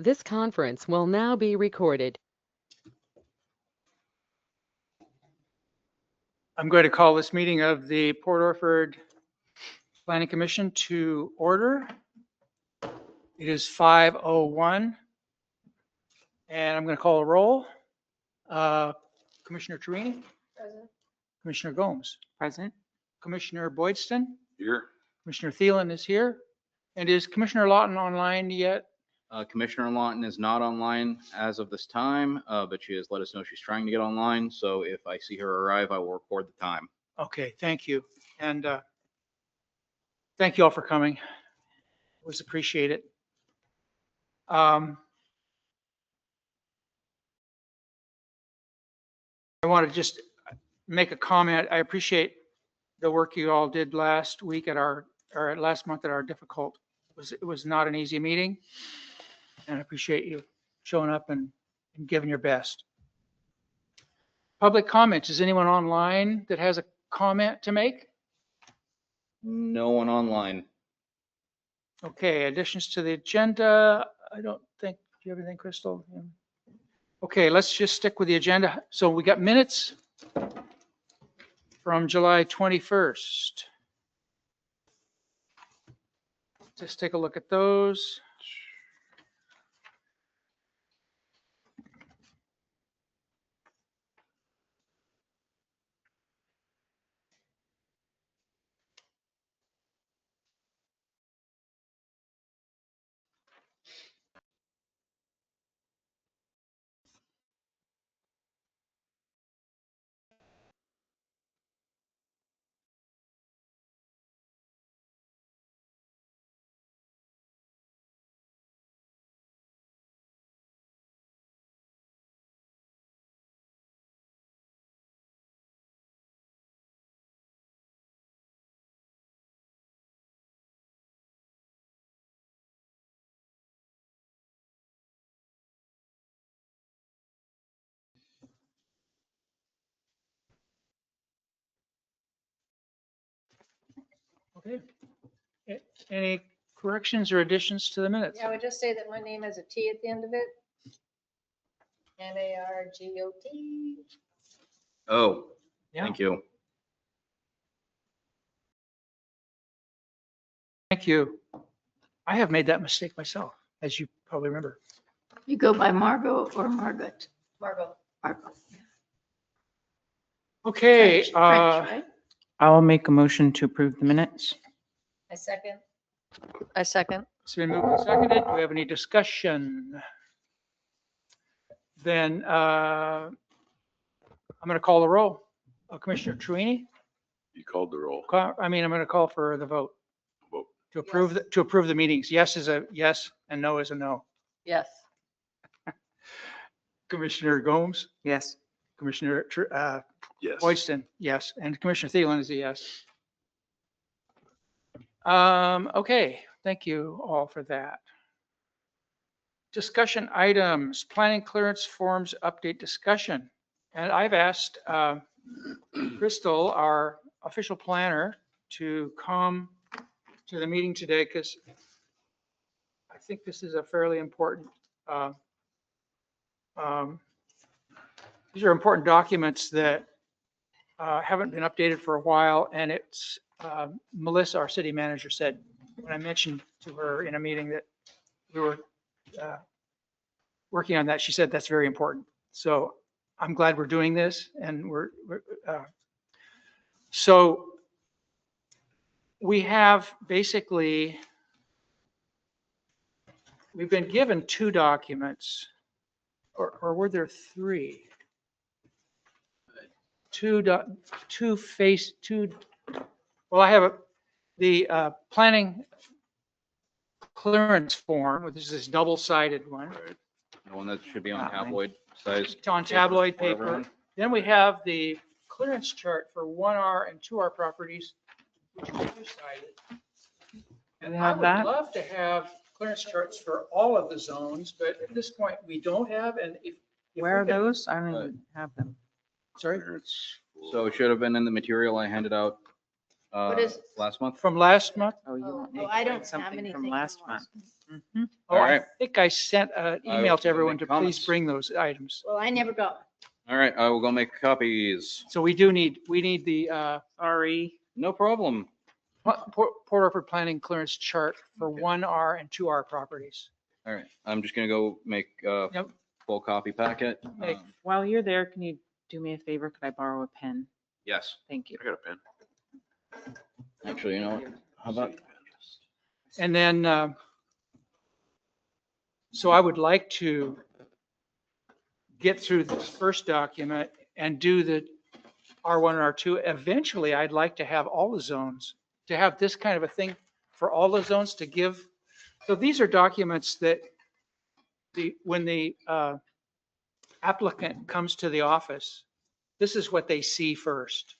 This conference will now be recorded. I'm going to call this meeting of the Port Orford Planning Commission to order. It is 5:01, and I'm going to call a roll. Commissioner Torini? Present. Commissioner Gomes? Present. Commissioner Boydston? Here. Commissioner Thielen is here. And is Commissioner Lawton online yet? Commissioner Lawton is not online as of this time, but she has let us know she's trying to get online. So if I see her arrive, I will record the time. Okay, thank you. And thank you all for coming. Always appreciate it. I want to just make a comment. I appreciate the work you all did last week or last month at our difficult. It was not an easy meeting. And I appreciate you showing up and giving your best. Public comments. Is anyone online that has a comment to make? No one online. Okay, additions to the agenda. I don't think, do you have anything, Crystal? Okay, let's just stick with the agenda. So we got minutes from July 21st. Just take a look at those. Okay. Any corrections or additions to the minutes? Yeah, I would just say that my name has a T at the end of it. Margot. Oh, Yeah. thank you. Thank you. I have made that mistake myself, as you probably remember. You go by Margot or Margaret? Margot. Margot. Okay, French, right? I'll make a motion to approve the minutes. I second. it's been moved and seconded. Do we have any discussion? Then I'm going to call the roll. Commissioner Truini? You called the roll. I'm going to call for the vote Vote. to approve the meetings. Yes is a yes and no is a no. Yes. Commissioner Gomes? Yes. Commissioner Yes. Boydston, yes, and Commissioner Thielen is a yes. Okay, thank you all for that. Discussion items, planning clearance forms update discussion. And I've asked Crystal, our official planner, to come to the meeting today because I think this is a fairly important these are important documents that haven't been updated for a while, and it's Melissa, our city manager, said when I mentioned to her in a meeting that we were working on that, she said that's very important. So I'm glad we're doing this, and so we have basically we've been given two documents, or were there three? Well, I have the planning clearance form, which is this double-sided one. The one that should be on tabloid size. It's on tabloid for paper. everyone. Then we have the clearance chart for 1R and 2R properties, which are two-sided. And We I have would that? love to have clearance charts for all of the zones, but at this point, we don't have, and if Where we are can- those? I don't even have them. Sorry? So it should have been in the material I handed out What is- last month. from last month. Oh, you want me Oh, to I bring don't have something anything from from last last month? Oh, All I right. think I sent an I email was to gonna everyone make to comments. please bring those items. Well, I never got one. All right, I will go make copies. So we need the Sorry. No problem. Port Orford planning clearance chart for Okay. 1R and 2R properties. All right, I'm just gonna go make a Yep. full copy packet. Make- While you're there, can you do me a favor? Could I borrow a pen? Yes, Thank you. I got a pen. actually, you know what? How about, And then, so I would like to get through the first document and do the R1 and R2. Eventually, I'd like to have all the zones, to have this kind of a thing for all the zones to give. So these are documents that when the applicant comes to the office, this is what they see first.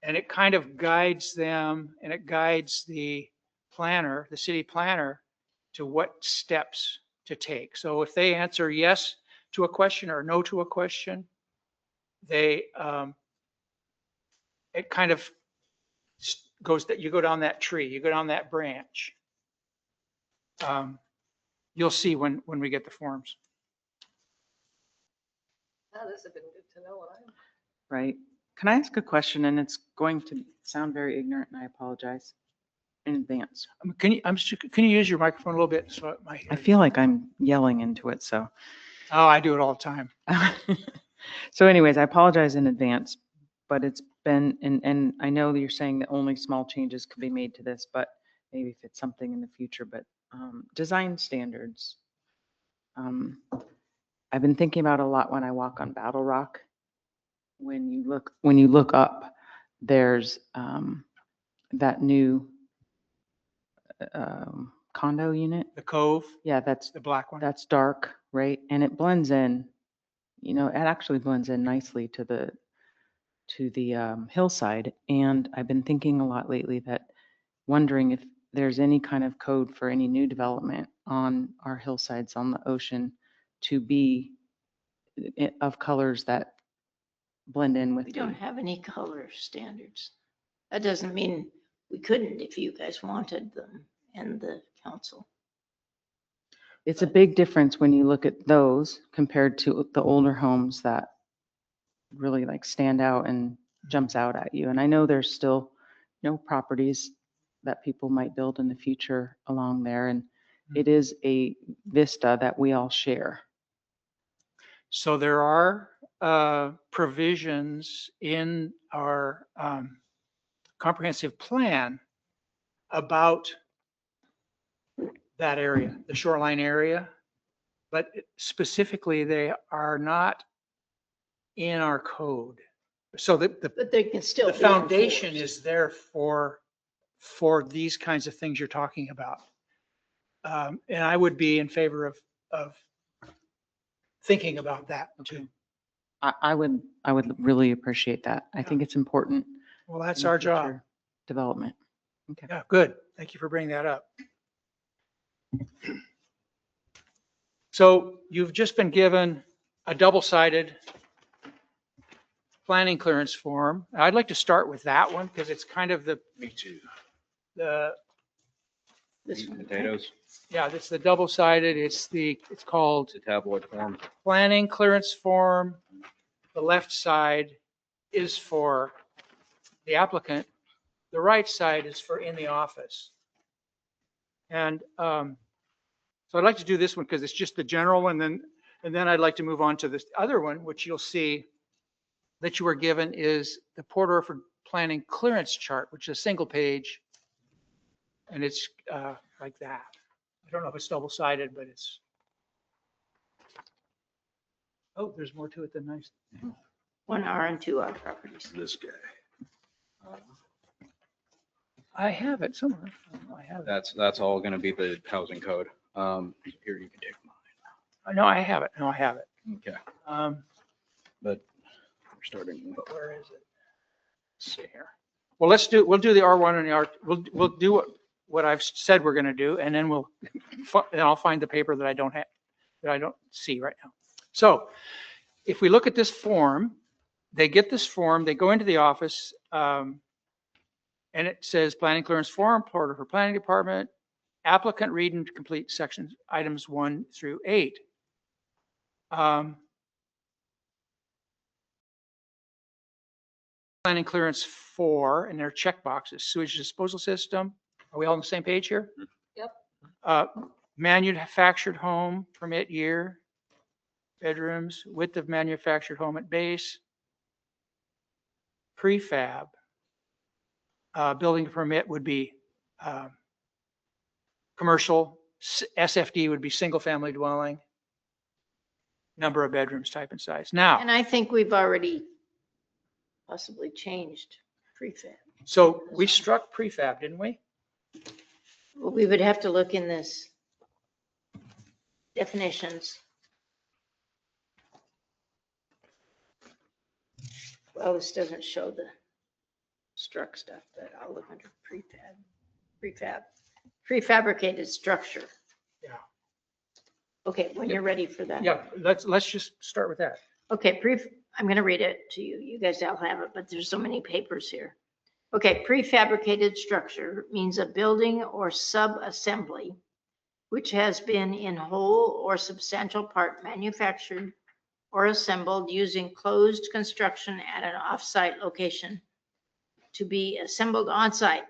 And it kind of guides them and it guides the planner, the city planner, to what steps to take. So if they answer yes to a question or no to a question, they, it kind of goes that you go down that tree, you go down that branch. You'll see when we get the forms. Oh, this has been good to know what I'm. Right. Can I ask a question? And it's going to sound very ignorant and I apologize in advance. Can you use your microphone a little bit? So I feel like I'm yelling into it, so. Oh, I do it all the time. So anyways, I apologize in advance, but it's been, and I know that you're saying that only small changes could be made to this, but maybe if it's something in the future, but design standards. I've been thinking about a lot when I walk on Battle Rock. When you look up, there's that new condo unit. The Cove, Yeah, that's the black one. dark, right? And it blends in, it actually blends in nicely to the hillside. And I've been thinking a lot lately that wondering if there's any kind of code for any new development on our hillsides on the ocean to be of colors that blend in with We the. don't have any color standards. That doesn't mean we couldn't if you guys wanted them and the council. It's a big difference when you look at those compared to the older homes that really like stand out and jumps out at you. And I know there's still, properties that people might build in the future along there. And it is a vista that we all share. So there are provisions in our comprehensive plan about that area, the shoreline area, but specifically they are not in our code. So the But they can still. the be foundation enforced. is there for these kinds of things you're talking about. And I would be in favor of thinking about that too. I would really appreciate that. I think it's important. Well, that's in the our job. future Development. Okay. Yeah, good. Thank you for bringing that up. So you've just been given a double-sided planning clearance form. I'd like to start with that one because it's kind of Me too. This one. potatoes, yeah, it's the double-sided. It's called it's a tabloid form. planning clearance form. The left side is for the applicant. The right side is for in the office. And so I'd like to do this one because it's just the general one. And then I'd like to move on to this other one, which you'll see that you were given is the Port Orford Planning Clearance Chart, which is a single page. And it's like that. I don't know if it's double-sided, but it's. Oh, there's more to it than nice. 1R and 2R properties. This guy. I have it somewhere. I have it. That's all gonna be the housing code. Here, you can take mine. No, I have it. No, I have it. Okay, Um, but we're starting. but where is it? Let's see here. Well, we'll do the R1 and the R, we'll do what I've said we're going to do, and then then I'll find the paper that I don't have, that I don't see right now. So if we look at this form, they get this form, they go into the office. And it says planning clearance form, Florida for planning department, applicant read and complete sections, items 1 through 8. Planning clearance 4, and their checkboxes, sewage disposal system. Are we all on the same page here? Yep. Manufactured home permit year, bedrooms, width of manufactured home at base, prefab. Building permit would be commercial, SFD would be single family dwelling, number of bedrooms, type and size. Now, And I think we've already possibly changed prefab. so we struck prefab, didn't we? Well, we would have to look in this definitions. Well, this doesn't show the struck stuff, but I'll look under prefab, prefabricated structure. Yeah. Okay, when you're ready for that. Yeah, let's just start with that. Okay, I'm going to read it to you. You guys all have it, but there's so many papers here. Okay, prefabricated structure means a building or sub-assembly which has been in whole or substantial part manufactured or assembled using closed construction at an off-site location to be assembled on-site,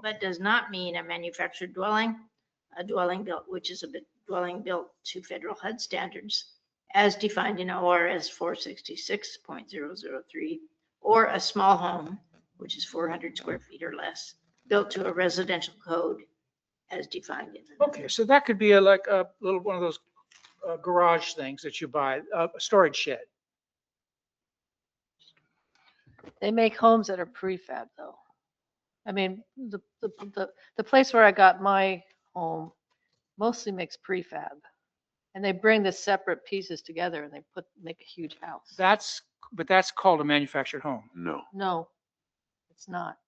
but does not mean a manufactured dwelling, a dwelling built, which is a dwelling built to federal HUD standards as defined in ORS 466.003, or a small home, which is 400 square feet or less, built to a residential code as defined in. Okay, so that could be like a little one of those garage things that you buy, a storage shed. They make homes that are prefab though. I mean, the place where I got my home mostly makes prefab. And they bring the separate pieces together and they make a huge house. But that's called a manufactured home. No. No, it's not.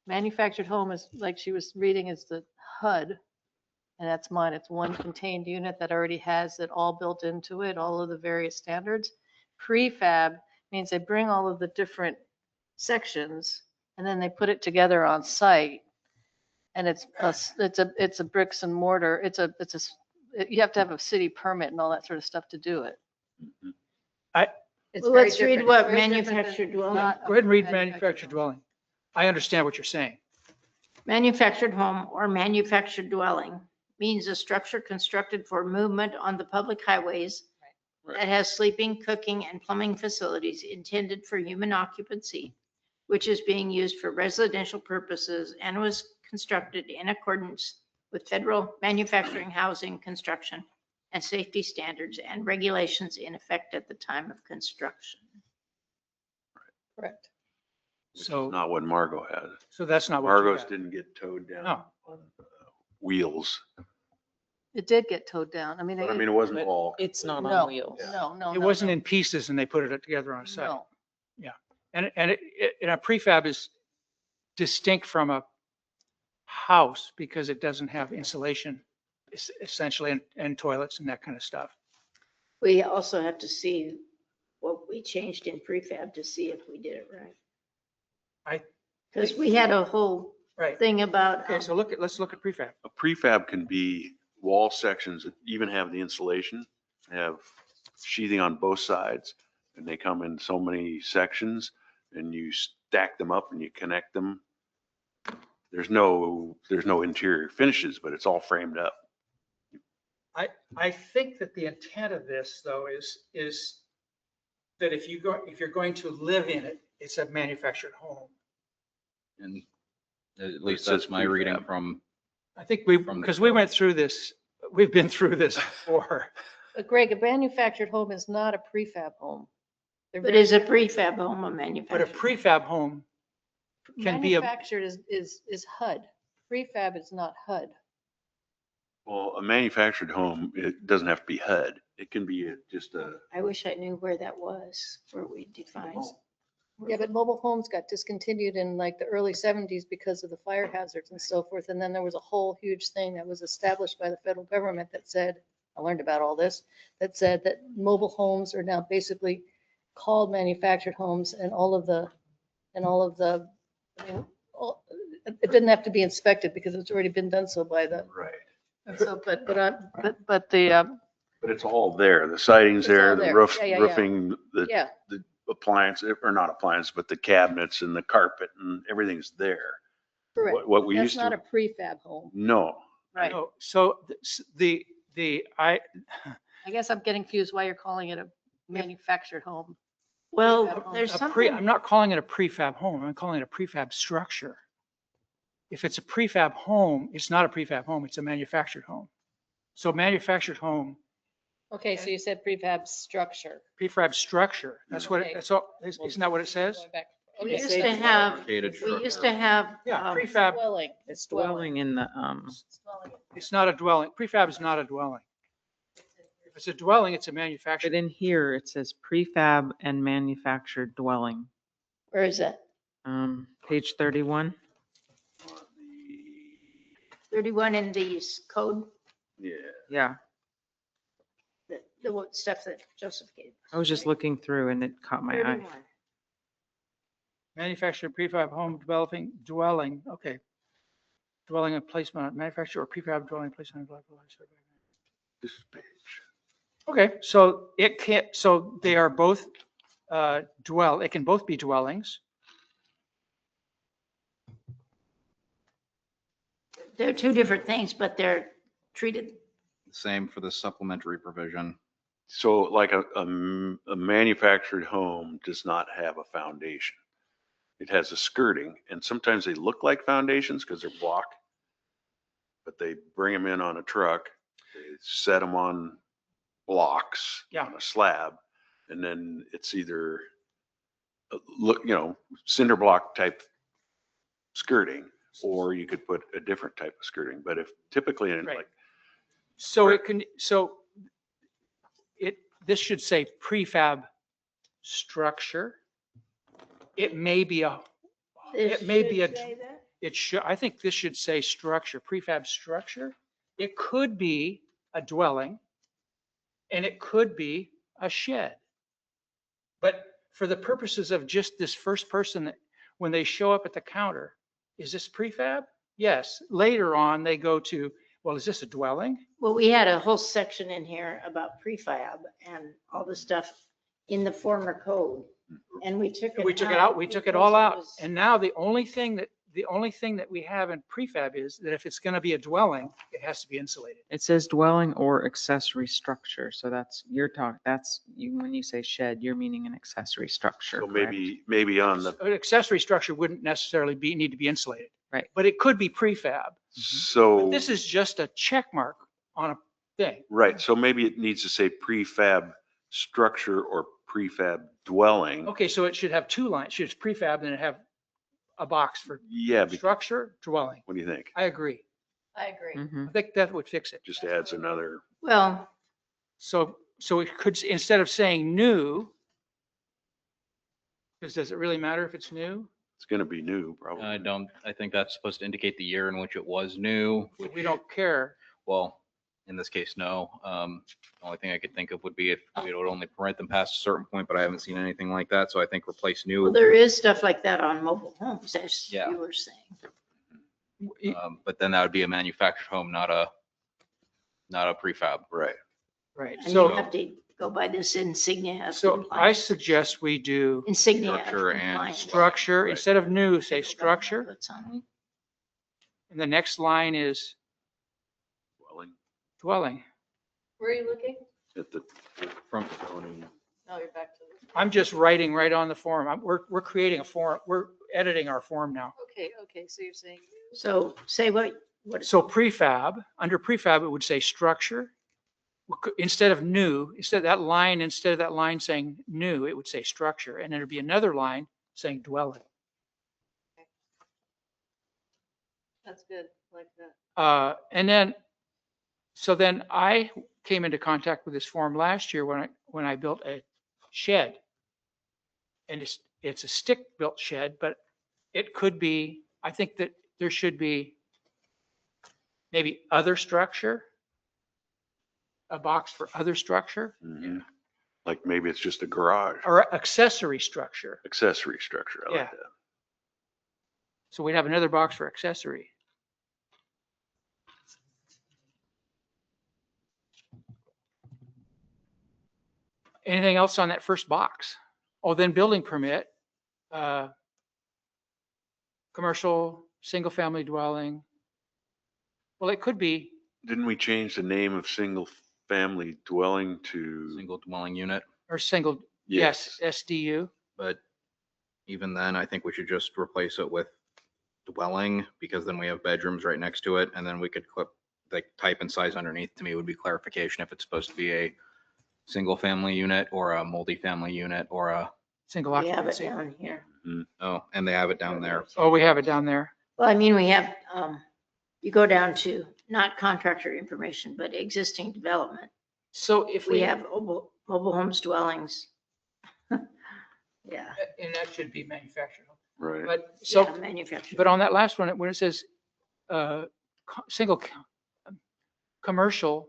Manufactured home is, like she was reading, is the HUD. And that's mine. It's one contained unit that already has it all built into it, all of the various standards. Prefab means they bring all of the different sections and then they put it together on site. And it's a bricks and mortar. You have to have a city permit and all that sort of stuff to do it. Well, let's read what manufactured dwelling. Go ahead and read manufactured dwelling. I understand what you're saying. Manufactured home or manufactured dwelling means a structure constructed for movement on the public highways Right. that has sleeping, cooking, and plumbing facilities intended for human occupancy, which is being used for residential purposes and was constructed in accordance with federal manufacturing, housing, construction, and safety standards and regulations in effect at the time of construction. Correct. So, Not what Margot had. so that's not what you Margot's got. didn't get towed down No. on wheels. It did get towed down. I mean, But I mean, it wasn't But all. It's not no, on wheels. no. It wasn't in pieces and they put it together on a site. No. And a prefab is distinct from a house because it doesn't have insulation essentially and toilets and that kind of stuff. We also have to see what we changed in prefab to see if we did it right. Because we had a whole Right. thing about, Okay, so let's look at prefab. A prefab can be wall sections that even have the insulation, have sheathing on both sides, and they come in so many sections, and you stack them up and you connect them. There's no interior finishes, but it's all framed up. I think that the intent of this though is that if you're going to live in it, it's a manufactured home. And at least says that's my reading prefab. from, I think From the because we went through this, we've been through this before. But Greg, a manufactured home is not a prefab home. They're but very is a different. prefab home a But a manufactured? prefab home can be a, Manufactured is HUD. Prefab is not HUD. Well, a manufactured home, it doesn't have to be HUD. It can be just a, I wish I knew where that was, where we defined. Yeah, but mobile homes got discontinued in like the early 70s because of the fire hazards and so forth. And then there was a whole huge thing that was established by the federal government that said, I learned about all this, that said that mobile homes are now basically called manufactured homes and all of the, I mean, it didn't have to be inspected because it's already been done so by the, Right. and so, but the, But it's all there. The siding's It's all there, the there. roof, Yeah, yeah, yeah. roofing, the yeah, appliance, or not appliance, but the cabinets and the carpet and everything's there. correct. What we That's used not to, a prefab home, no. right? No, so I, I guess I'm getting confused why you're calling it a manufactured home. Well, Prefab there's I'm something, not calling it a prefab home. I'm calling it a prefab structure. If it's a prefab home, it's not a prefab home, it's a manufactured home. So manufactured home, Okay, so you said prefab structure. prefab structure, that's what, Okay. that's all, isn't that what it says? Going back. we Okay, used so to it's have, Fabricated we used structure. to have, Yeah, prefab, Dwelling. It's dwelling in the, It's dwelling. it's not a dwelling. Prefab is not a dwelling. If it's a dwelling, it's a but manufactured. in here, it says prefab and manufactured dwelling. where is that? Page 31. 31 in the code, Yeah. Yeah, the stuff that Joseph gave. I was just looking through and it caught my eye. 31. Manufactured prefab home dwelling, okay. Dwelling and placement, on manufactured or prefab dwelling placement. Blah, blah, blah, blah. This page. Okay, so it can't, so they are both it can both be dwellings. They're two different things, but they're treated, Same for the supplementary provision. So like a manufactured home does not have a foundation. It has a skirting, and sometimes they look like foundations because they're block. But they bring them in on a truck, they set them on blocks, Yeah. on a slab, and then it's either cinder block type skirting, or you could put a different type of skirting. But if typically in Right. like, So it can, so this should say prefab structure. It may be it may be it should, I think this should say structure, prefab structure. It could be a dwelling and it could be a shed. But for the purposes of just this first person, that when they show up at the counter, is this prefab? Yes. Later on, they go to, well, is this a dwelling? well, we had a whole section in here about prefab and all the stuff in the former code. And we took it out. We took it out, we took it all because out. was- And now the only thing that we have in prefab is that if it's going to be a dwelling, it has to be insulated. It says dwelling or accessory structure. So that's, when you say shed, you're meaning an accessory structure. so correct? maybe on the, An accessory structure wouldn't necessarily need to be insulated. Right. But it could be prefab. so. This is just a check mark on a thing. Right, so maybe it needs to say prefab structure or prefab dwelling. Okay, so it should have two lines. Should prefab and it have a box for Yeah, structure, dwelling. what do you think? I agree. I agree. Mhm. I think that would fix it. Just adds another, Well, So it could, instead of saying new, because does it really matter if it's new? it's gonna be new, probably. I think that's supposed to indicate the year in which it was new, which, We don't care. well, in this case, no. The only thing I could think of would be if it would only permit them past a certain point, but I haven't seen anything like that. So I think replace well, new. there is stuff like that on mobile homes, as Yeah. you were saying. But then that would be a manufactured home, not a prefab. Right, Right. And you So, have to go by this insignia. so I suggest we do Insignia. Structure and compliance. structure, Right. instead of new, say That's what structure. it's on. And the next line is dwelling dwelling. Where are you looking? at the From zoning. No, you're back to, I'm just writing right on the form. We're creating a form. We're editing our form now. okay, so you're saying, So say what, So prefab, under prefab, it would say structure. Instead of new, instead of that line saying new, it would say structure. And there'd be another line saying dwelling. that's good, like that. And then, so then I came into contact with this form last year when I built a shed. And it's a stick-built shed, but it could be, I think that there should be maybe other structure, a box for other structure, Mhm. Like maybe it's just a garage, or accessory structure. accessory structure. I Yeah. like that. So we'd have another box for accessory. Anything else on that first box? Oh, then building permit, commercial, single-family dwelling. Well, it could be, Didn't we change the name of single family dwelling to? Single dwelling unit, or single, yes, SDU. but even then, I think we should just replace it with dwelling, because then we have bedrooms right next to it, and then we could clip, like, type and size underneath, to me would be clarification if it's supposed to be a single family unit or a multi-family unit or a, Single We have it occupancy. down here. oh, and they have it down there. Oh, we have it down there. Well, I mean, we have, you go down to not contractor information, but existing development. So if We have mobile homes dwellings. Yeah, and that should be manufactured. Right. But so so, manufactured. but on that last one, when it says, single commercial.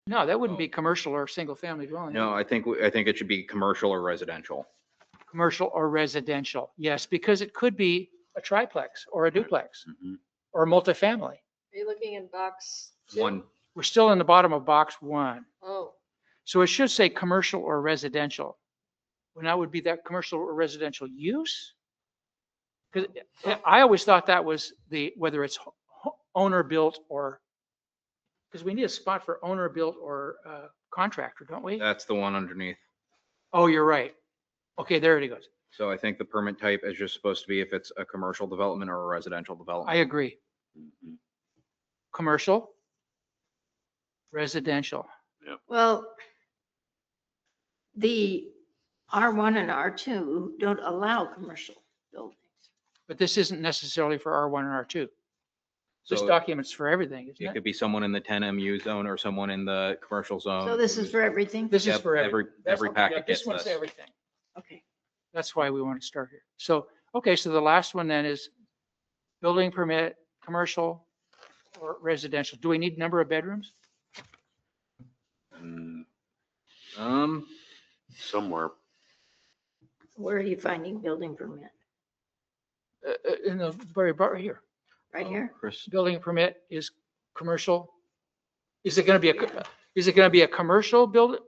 No, that wouldn't be commercial or single family dwelling. No, I think it should be commercial or residential. Commercial or residential. Yes, because it could be a triplex or a duplex Mhm. or a multifamily. Are you looking in box? One, We're still in the bottom of box 1. Oh, So it should say commercial or residential. Well, now would be that commercial or residential use? Because I always thought that was whether it's owner built or, because we need a spot for owner built or contractor, don't we? that's the one underneath. Oh, you're right. Okay, there it goes. So I think the permit type is just supposed to be if it's a commercial development or a residential I development. agree. Mhm. Commercial, residential. Well, the R1 and R2 don't allow commercial buildings. But this isn't necessarily for R1 and R2. This So document's for everything, isn't it it? could be someone in the 10 MU zone or someone in the commercial zone. So this is for everything? This is Yep, for every That's- packet yeah, This gets one's this. everything. Okay. That's why we want to start here. So, okay, so the last one then is building permit, commercial or residential. Do we need number of bedrooms? Mm, Somewhere, Where are you finding building permit? In the very bar right here. Right here? Chris, Building permit is commercial. Is it going to be a commercial build?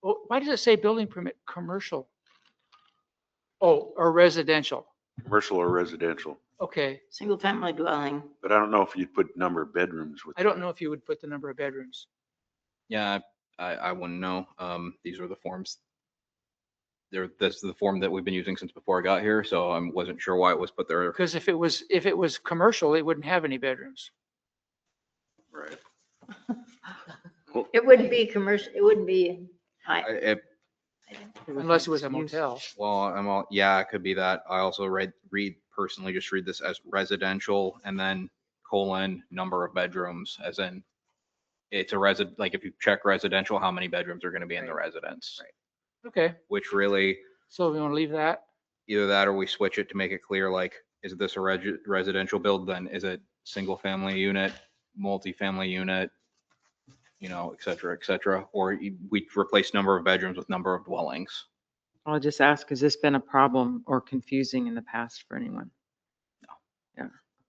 Why does it say building permit, commercial? Oh, or residential. Commercial or residential, Okay. Single family dwelling. but I don't know if you'd put number of bedrooms with. I don't know if you would put the number of bedrooms. yeah, I wouldn't know. These are the forms. That's the form that we've been using since before I got here, so I wasn't sure why it was put there. Because if it was commercial, it wouldn't have any bedrooms. Right. It wouldn't be commercial, it wouldn't be, Unless it was a motel. Well, yeah, it could be that. I also read this as residential and then colon number of bedrooms, as in it's a like if you check residential, how many bedrooms are going to be in the residence? Okay, Which really, so we want to leave that. either that or we switch it to make it clear, like, is this a residential build? Then is it single family unit, multi-family unit, et cetera, or we replace number of bedrooms with number of dwellings. I'll just ask, has this been a problem or confusing in the past for anyone? No.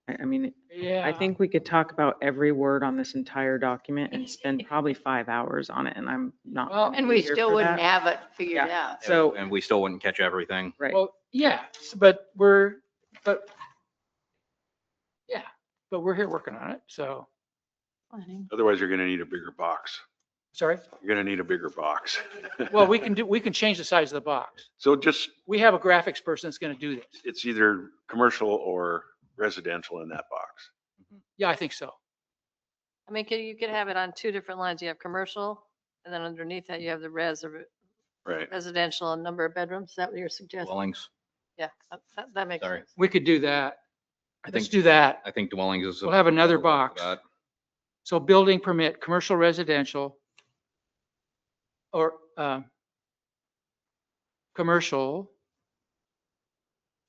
Yeah, I mean, Yeah. I think we could talk about every word on this entire document and spend probably 5 hours on it, and I'm not. Well, gonna and be we here still for wouldn't that. have it figured Yeah. out. So, And we still wouldn't catch everything. right, Well, yeah, but we're here working on it. So, Otherwise, you're gonna need a bigger box. sorry. You're gonna need a bigger box. Well, we can change the size of the box. So just, We have a graphics person that's going to do this. it's either commercial or residential in that box. Yeah, I think so. I mean, you could have it on two different lines. You have commercial, and then underneath that you have the Right. residential and number of bedrooms. Is that what you're suggesting? Dwellings, Yeah, that makes Sorry. sense. We could do that. I Let's think, do that. I think dwellings is. We'll have another box. That. So building permit, commercial, residential, or commercial.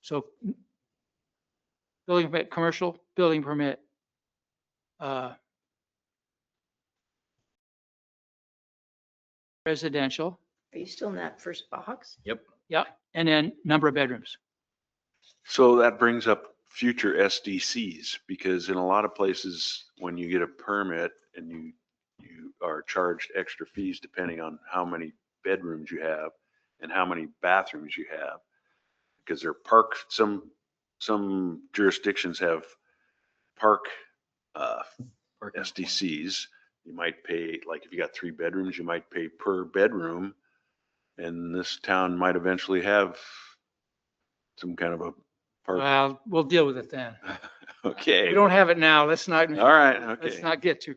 So building permit, commercial, building permit. Residential. Are you still in that first box? Yep. Yeah, and then number of bedrooms. So that brings up future SDCs, because in a lot of places, when you get a permit and you are charged extra fees depending on how many bedrooms you have and how many bathrooms you have, because they're some jurisdictions have park SDCs. You might pay, like if you got 3 bedrooms, you might pay per bedroom. And this town might eventually have some kind of a park. Well, we'll deal with it then. Okay. We don't have it now. Let's not, All right, let's okay. not get to.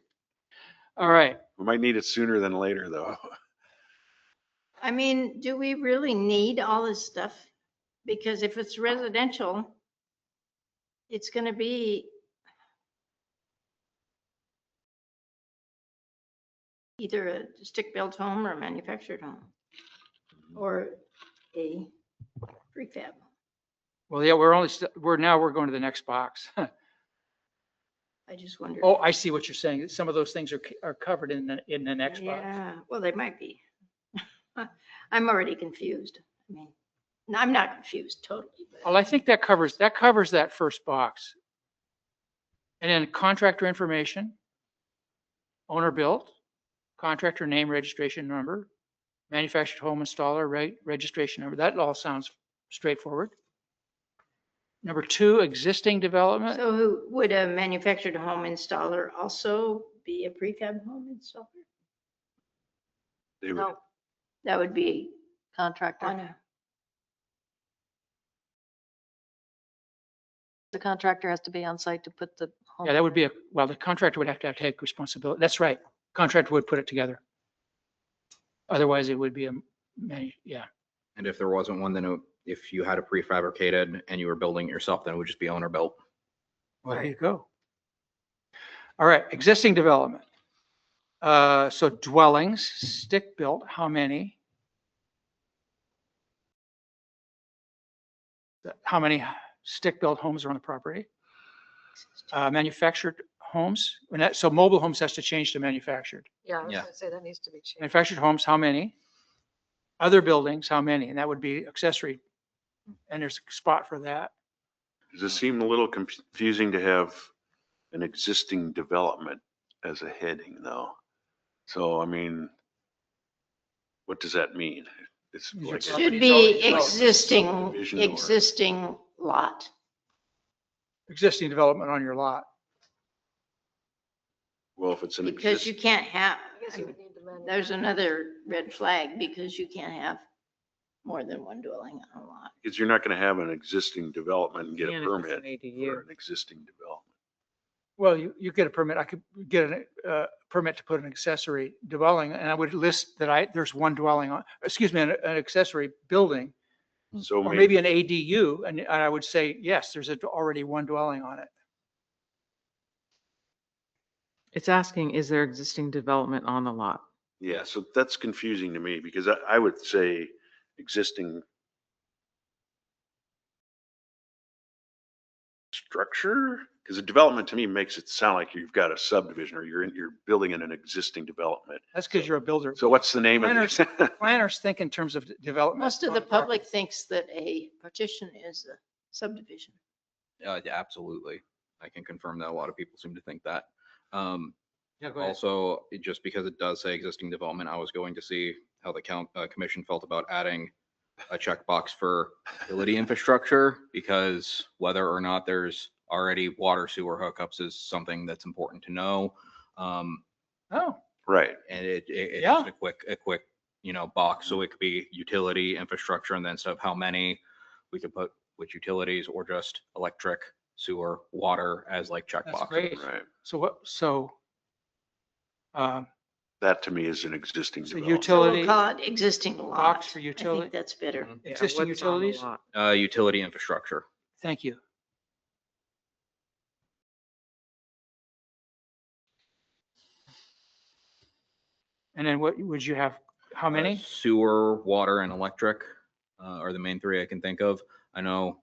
All right. We might need it sooner than later, though. I mean, do we really need all this stuff? Because if it's residential, it's going to be either a stick-built home or a manufactured home or a prefab. Well, yeah, we're going to the next box. I just wonder. Oh, I see what you're saying. Some of those things are covered in the next box. Yeah, well, they might be. I'm already confused. I mean, no, I'm not confused totally, but Well, I think that covers that first box. And then contractor information, owner built, contractor name, registration number, manufactured home installer, registration number. That all sounds straightforward. Number 2, existing development. so who would a manufactured home installer also be a prefab home installer? They would- No, That would be on contractor. a, The contractor has to be on site to put the home. Yeah, that would be the contractor would have to take responsibility. That's right. Contractor would put it together. Otherwise, it would be yeah. And if there wasn't one, then if you had a prefabricated and you were building it yourself, then it would just be owner built. Well, there you go. All right, existing development. So dwellings, stick built, how many? How many stick built homes are on the property? Manufactured homes, so mobile homes has to change to manufactured. Yeah, I was Yeah. gonna say that needs to be changed. Manufactured homes, how many? Other buildings, how many? And that would be accessory. And there's a spot for that. Does it seem a little confusing to have an existing development as a heading, though? So, I mean, what does that mean? It's These are like. properties should be already developed. Subdivision or- existing lot. Existing development on your lot. Well, if it's an Because you existing, can't have, I guess you would need to manage. there's another red flag because you can't have more than one dwelling on a lot. because you're not going to have an existing development and get a And if it's permit an ADU. for an existing development. Well, you get a permit. I could get a permit to put an accessory dwelling, and I would list that there's one dwelling on, excuse me, an accessory building, So or maybe an ADU, and I would say, yes, there's already one dwelling on it. It's asking, is there existing development on the lot? yeah, so that's confusing to me, because I would say existing structure, because a development to me makes it sound like you've got a subdivision or you're building in an existing development. That's because you're a builder. So what's the name of Planners- it? Planners think in terms of development. Most of on the property. public thinks that a partition is a subdivision. Yeah, absolutely. I can confirm that a lot of people seem to think that. Yeah, go ahead. Also, just because it does say existing development, I was going to see how the commission felt about adding a checkbox for utility infrastructure, because whether or not there's already water sewer hookups is something that's important to know. Oh, Right. And it's Yeah. just a quick, box. So it could be utility infrastructure, and then stuff, how many we could put which utilities, or just electric, sewer, water as like that's checkboxes. great. Right. That to me is an existing So development. So we'll utility, call it existing lot. box for I utility, think that's better. Mhm. Yeah, Existing what's on the utilities? lot? Utility infrastructure. thank you. And then what would you have, how many? Sewer, water, and electric are the main 3 I can think of. I know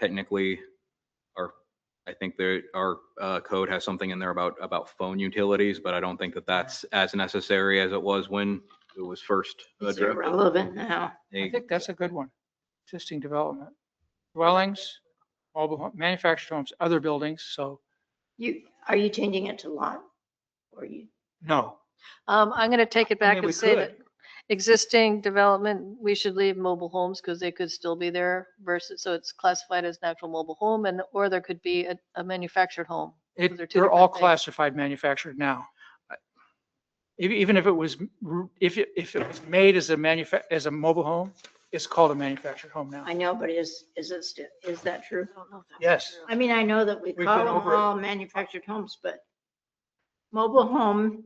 technically, I think our code has something in there about phone utilities, but I don't think that that's as necessary as it was when it was first It's drafted. irrelevant now. I think that's a good one. Existing development. Dwellings, manufactured homes, other buildings, so Are you changing it to lot? Or you, no. I'm going to take it I back mean, we and say could. that existing development, we should leave mobile homes because they could still be there versus, so it's classified as an actual mobile home and, or there could be a manufactured home. So they're two They're all different things. classified manufactured now. Even if it was, if it was made as as a mobile home, it's called a manufactured home now. I know, but is it still, is that true? I don't know if that's Yes. true. I mean, I know that we We've call been them over it. all manufactured homes, but mobile home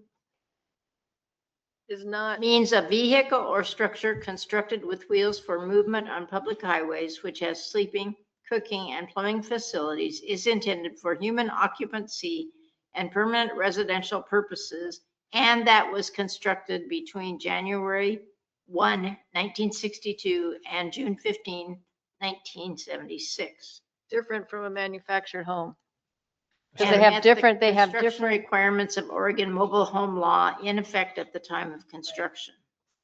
Is not, means a vehicle or structure constructed with wheels for movement on public highways, which has sleeping, cooking, and plumbing facilities, is intended for human occupancy and permanent residential purposes, and that was constructed between January 1, 1962 and June 15, 1976. different from a manufactured home. Because And they have met the different, they have construction different, requirements of Oregon mobile home law in effect at the time of construction.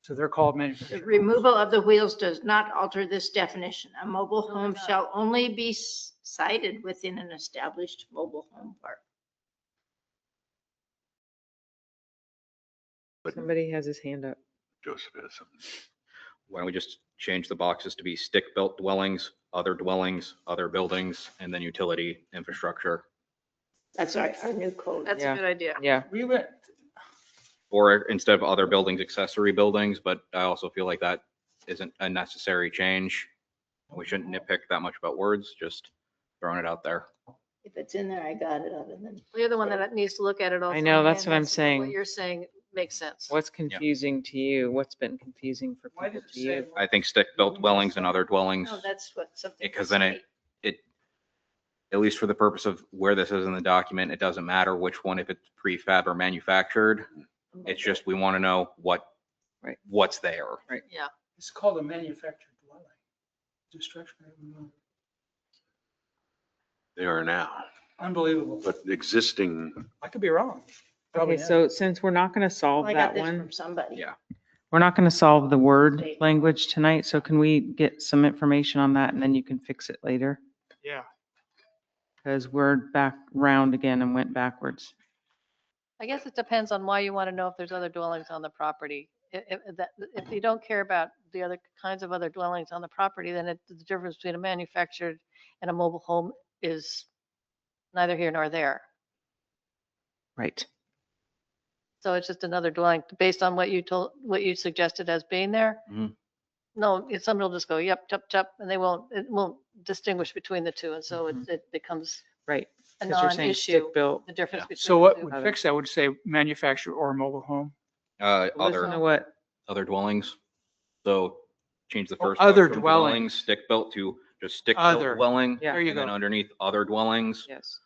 So they're called The manufactured. removal of the wheels does not alter this definition. A mobile No, they're home not. shall only be sited within an established mobile home park. But Somebody has his hand up. Joseph has something. Why don't we just change the boxes to be stick-built dwellings, other buildings, and then utility infrastructure? That's our new code. that's a Yeah. good idea. Yeah, We went, Or instead of other buildings, accessory buildings, but I also feel like that isn't a necessary change. We shouldn't nitpick that much about words, just throwing it out there. If it's in there, I got it other than. You're the one that needs to look at it all. I know, through, that's and what I'm What saying. you're saying makes sense. What's confusing to you? What's been confusing for why people does it to say? you? I think stick-built dwellings and other dwellings, No, that's what something. because then at least for the purpose of where this is in the document, it doesn't matter which one, if it's prefab or manufactured. It's just, we want to know Right. what's there. It's called a manufactured dwelling. Destruction. They are now, Unbelievable. but existing, I could be wrong. Probably Okay, not. so since we're not going to solve I got that this one, from somebody. Yeah. we're not going to solve the word language tonight, so can we get some information on that and then you can fix it later? Yeah. Because we're back round again and went backwards. I guess it depends on why you want to know if there's other dwellings on the property. If you don't care about the other kinds of other dwellings on the property, then the difference between a manufactured and a mobile home is neither here nor there. Right. So it's just another dwelling based on what you suggested as being there. Mhm. No, some will just go, yep, chop, chop, and it won't distinguish between the two. And so it becomes Right. a 'Cause you're saying non-issue, stick-built. the difference Yeah. between So the what two. would fix that would say manufactured or mobile home. Listen to what, Other dwellings. So change the Oh, first. other part from dwellings. Stick-built to just stick-built Other. dwelling. Yeah. There you And then go. underneath other dwellings, yes.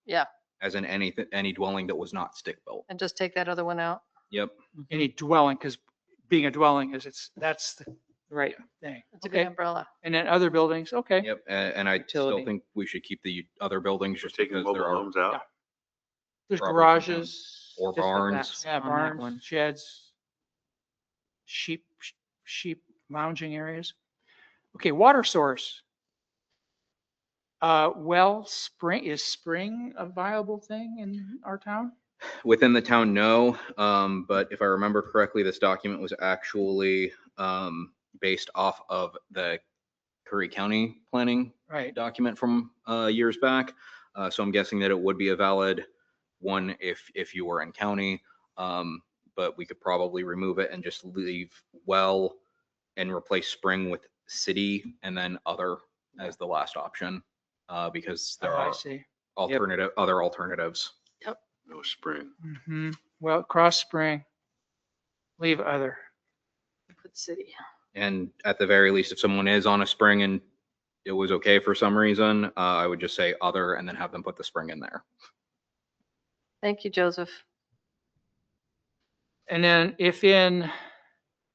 Yeah, as in any dwelling that was not stick-built. and just take that other one out. Yep. Any dwelling, because being a dwelling that's the Right. thing. It's a good Okay. umbrella. And then other buildings, okay. Yep. And I still Utility. think we should keep the other buildings just just taking because mobile there are homes out. There's Probably garages. or Just that barns. that's Yeah, on that one. barns, sheds, sheep lounging areas. Okay, water source. Well, is spring a viable thing in our town? Within the town, no. But if I remember correctly, this document was actually based off of the Curry County planning Right. document from years back. So I'm guessing that it would be a valid one if you were in county. But we could probably remove it and just leave well and replace spring with city and then other as the last option. Because there I are see. other alternatives. No spring. Well, cross spring, leave other. Put city. And at the very least, if someone is on a spring and it was okay for some reason, I would just say other and then have them put the spring in there. Thank you, Joseph. And then if in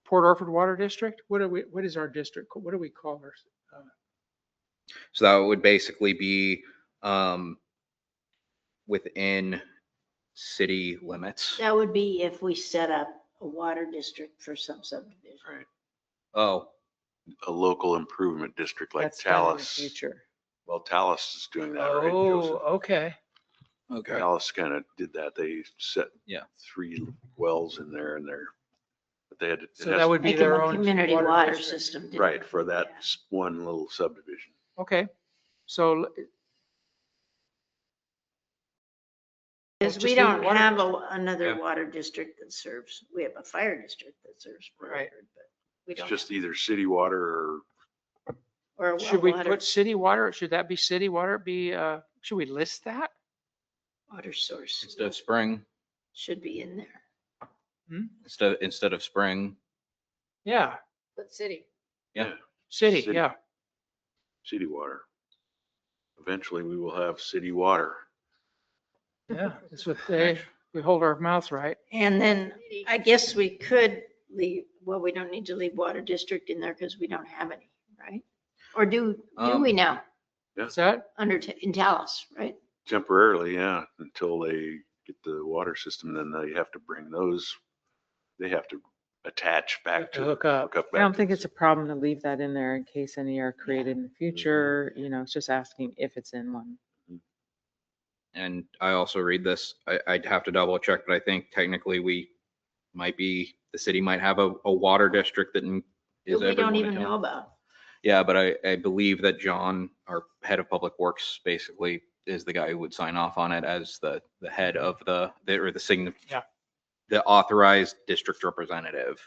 Port Orford Water District, what is our district? What do we call ours? So that would basically be within city limits. That would be if we set up a water district for some subdivision. Right. Oh, A local improvement district like That's done in the Talus. future. Well, Talus is doing that, right? Oh, Joseph? okay. okay. Talus kind of did that. They set Yeah. 3 wells in there and but they had to. So that would be Making their a own community water district. system. didn't Right, it? for that Yeah. one little subdivision. Okay, so Because just we leave don't water have district. another Yeah. water district that serves, we have a fire district that serves Right. Broward, but we It's don't just have, either city water or or a should we well water, put city water? Should that be city water? Should we list that? water source Instead of spring, should be in there. instead of spring. Yeah, But city. Yeah. city, City. yeah. city water. Eventually, we will have city water. Yeah, that's what we hold our mouth right. And then I guess we could leave, well, we don't need to leave water district in there because we don't have any, right? Or do we now, Is that, in Talus, right? Temporarily, yeah, until they get the water system, then they have to bring those, they have to attach back to to. hook up? I back don't to think the it's a problem to leave that in there in case any are created in the future. You know, it's just asking if it's in one. And I also read this, I'd have to double check, but I think technically the city might have a water district that is That we everyone don't in even town. know about. Yeah, but I believe that John, our head of public works, basically is the guy who would sign off on it as the head of Yeah. the authorized district representative.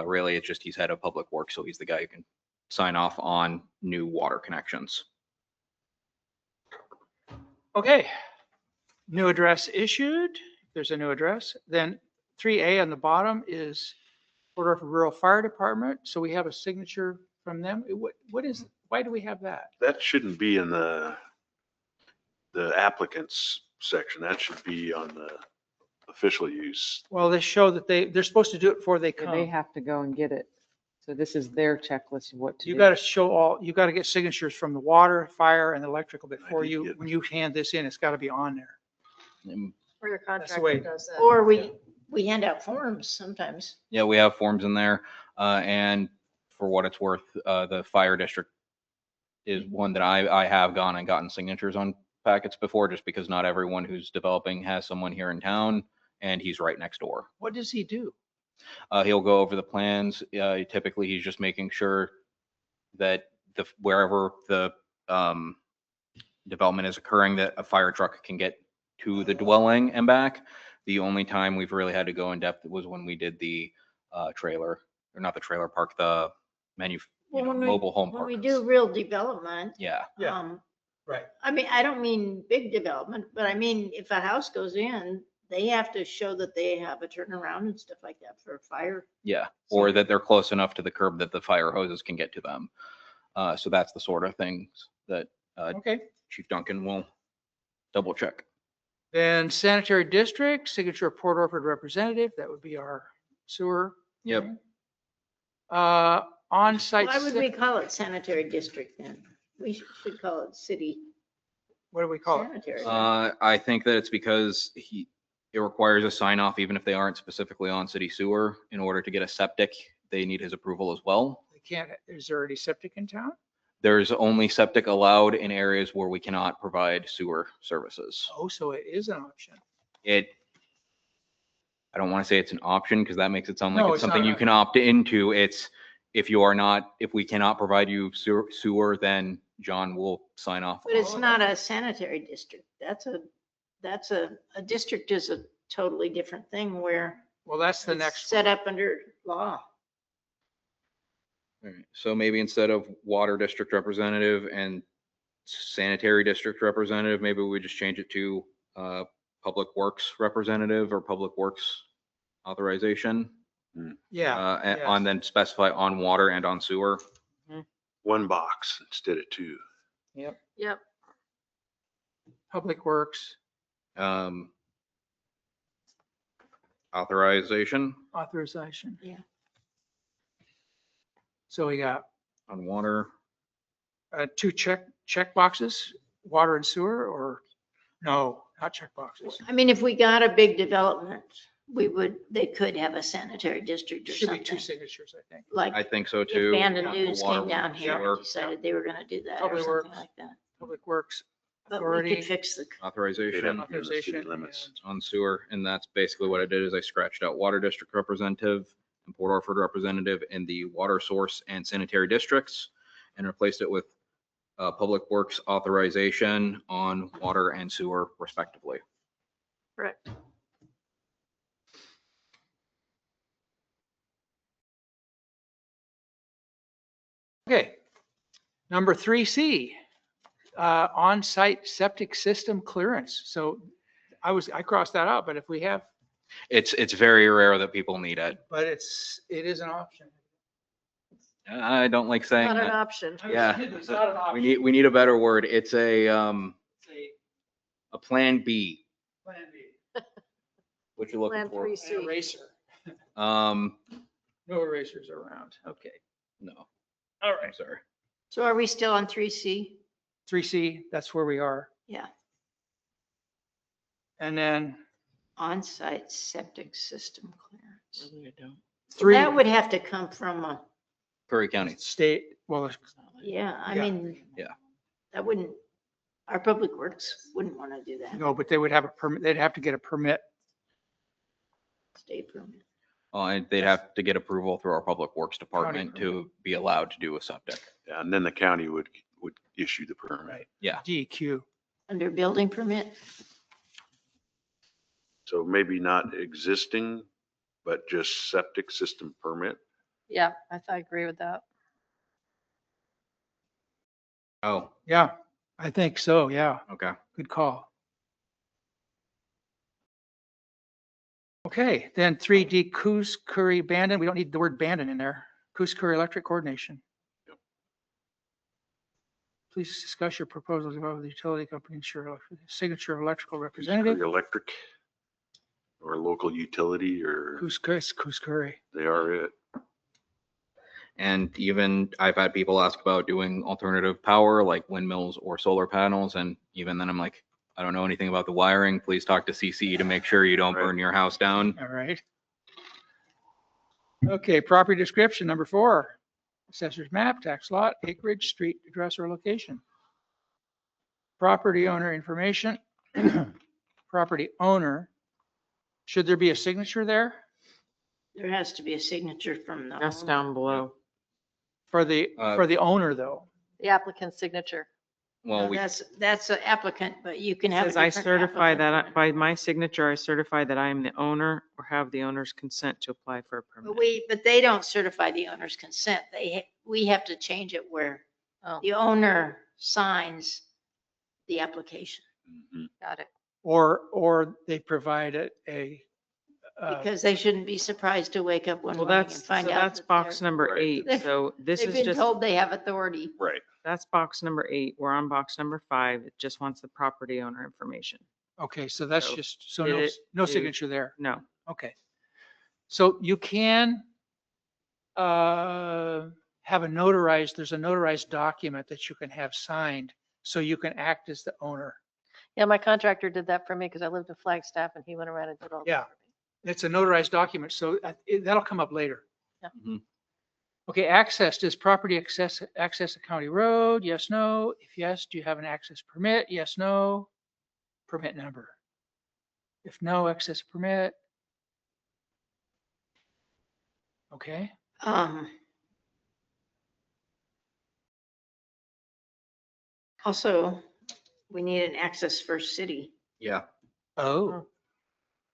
Really, it's just he's head of public works, so he's the guy who can sign off on new water connections. Okay. New address issued. There's a new address. Then 3A on the bottom is Port Orford Rural Fire Department. So we have a signature from them. Why do we have that? That shouldn't be in the applicants section. That should be on the official use. Well, they show that they're supposed to do it before they Yeah, They come. have to go and get it. So this is their checklist of what to do. You got to you got to get signatures from the water, fire and electrical before did get- when you hand this in, it's got to be on there. And, Or your the way- contractor does that. Or we hand out forms sometimes. yeah, we have forms in there. And for what it's worth, the fire district is one that I have gone and gotten signatures on packets before, just because not everyone who's developing has someone here in town, and he's right next door. What does he do? He'll go over the plans. Typically, he's just making sure that wherever the development is occurring, that a fire truck can get to the dwelling and back. The only time we've really had to go in depth was when we did the trailer, or not the trailer park, the mobile home When park. we do real development, Yeah, Yeah. Right. I mean, I don't mean big development, but I mean, if a house goes in, they have to show that they have a turnaround and stuff like that for fire. yeah. Or that they're close enough to the curb that the fire hoses can get to them. So that's the sort of things that Okay. Chief Duncan will double check. Then sanitary district, signature of Port Orford representative, that would be our sewer. Yep. thing. On-site, Why would we call it sanitary district then? We should call it city what do we call it? sanitary. I think that it's because it requires a sign off, even if they aren't specifically on city sewer. In order to get a septic, they need his approval as well. They can't, is there already septic in town? There's only septic allowed in areas where we cannot provide sewer services. Oh, so it is an option. I don't want to say it's an option because that makes it sound No, like it's it's not something an you can opt into. It's if we cannot provide you sewer, then John will sign off. But it's not a sanitary district. A district is a totally different thing where Well, that's the it's next, set up under law. All right, so maybe instead of water district representative and sanitary district representative, maybe we just change it to public works representative or public works authorization. yeah. yes. And then specify on water and on sewer. One box instead of 2. Yep. Yep. Public Works Authorization authorization. Yeah. So we got on water. 2 check boxes, water and sewer, or no, not check boxes. I mean, if we got a big development they could have a sanitary district or Should be two something. signatures, I think. Like I think so if too. Bandon Yeah. News Water, came down here sewer, and decided they were gonna do that or Public something Works. like that. Public Works But we Authority. could fix the, They'd have Authorization to be in the Authorization city limits. and- on sewer, and that's basically what I did is I scratched out water district representative and Port Orford representative in the water source and sanitary districts and replaced it with public works authorization on water and sewer respectively. Correct. Okay. Number 3C, on-site septic system clearance. So I crossed that out, but if we have, It's very rare that people need it. but it is an option. I don't like saying Not an that. option. Yeah. It's not an option. We need a better word. It's a It's plan B. Plan B. What you looking Plan for? 3C. An eraser. Um, No erasers around. Okay. no, All I'm right. sorry. so are we still on 3C? 3C, that's where we are. Yeah, And then on-site septic system clearance. three, That would have to come from a, Curry County. state, well, yeah, I Yeah. mean. Yeah. That wouldn't, our public works wouldn't want to do that, no, but they would have a permit, they'd have to get a permit. state permit. And they'd have to get approval through our public works department permit. to be allowed to do a septic. Yeah, and then the county would issue the permit. Right. Yeah. DEQ. Under building permit? So maybe not existing, but just septic system permit. Yeah, I agree with that. Oh, Yeah, I think so. Yeah, okay. good call. Okay, then 3D Coos Curry Bandon. We don't need the word Bandon in there. Coos Curry Electric Coordination. Yep. Please discuss your proposals about the utility company ensure signature of electrical representative. Electric or local utility or Coos Curry. they are it. And even I've had people ask about doing alternative power like windmills or solar panels. And even then I'm like, I don't know anything about the wiring. Please talk to CC to make sure you don't Right. burn your house down. All right. Okay, property description, number 4. Assessor's map, tax lot, acreage, street address or location. Property owner information. Property owner. Should there be a signature there There has to be a signature from the. Just owner. down below. for the owner though? The applicant's signature. Well, No, that's an applicant, but you can have. Says a I different certify that, applicant. by my signature, I certify that I am the owner or have the owner's consent to apply for a permit. But they don't certify the owner's consent. We have to change it where Oh, the owner signs the application. Mhm. got it. Or they provide a Because they shouldn't be surprised to wake up one Well, morning and that's, so find out. that's that box they're- number Right. 8. So this They've is been just, told they have authority. Right. that's box number 8. We're on box number 5. It just wants the property owner information. okay, so that's So just, so did no, it no do- signature there. No. Okay. So you can have a notarized, there's a notarized document that you can have signed so you can act as the owner. Yeah, my contractor did that for me because I lived in Flagstaff and he went around and did all that. Yeah. It's a notarized document, so that'll come up later. Yeah. Mhm. Okay, access, does property access a county road? Yes, no. If yes, do you have an access permit? Yes, no. Permit number. If no, access permit. Okay, Also, we need an access first city. Yeah. oh,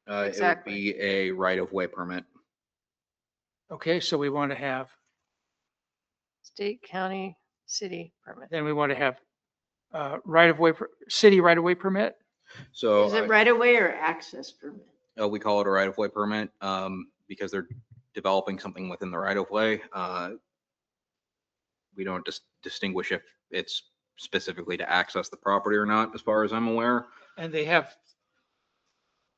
It would Exactly. be a right of way permit. okay, so we want to have, State, county, city permit. then we want to have right of way, city right of way permit? So Is it right away or access permit? we call it a right of way permit because they're developing something within the right of way. We don't just distinguish if it's specifically to access the property or not, as far as I'm aware. And they have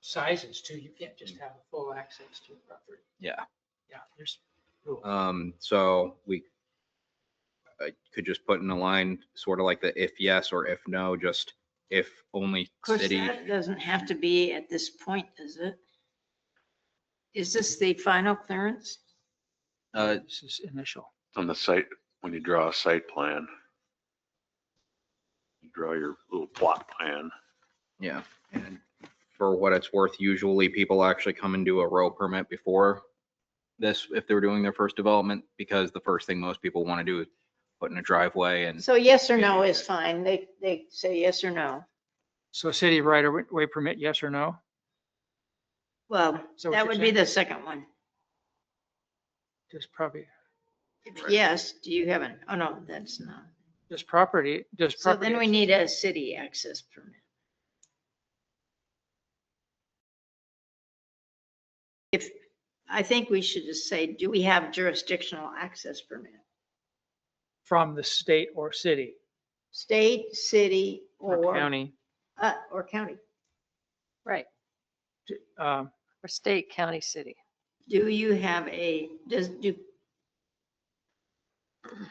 sizes too. You can't just have a full access to a property. Yeah. Yeah, there's rules. So I could just put in a line, sort of like the if yes or if no, just if only Of course, city. that doesn't have to be at this point, does it? Is this the final clearance? This is initial. On the site, when you draw a site plan, you draw your little plot plan. Yeah. And for what it's worth, usually people actually come and do a row permit before this, if they're doing their first development, because the first thing most people want to do is put in a driveway and So yes or no is fine. They say yes or no. So city right of way permit, yes or no? Well, So what that you're would be saying? the second one. Just probably, If yes, do you have an, oh no, that's not. just property, just So property. then we need a city access permit. If, I think we should just say, do we have jurisdictional access permit? From the state or city. State, city, or County. or county. Right. Um, Or state, county, city. Do you have do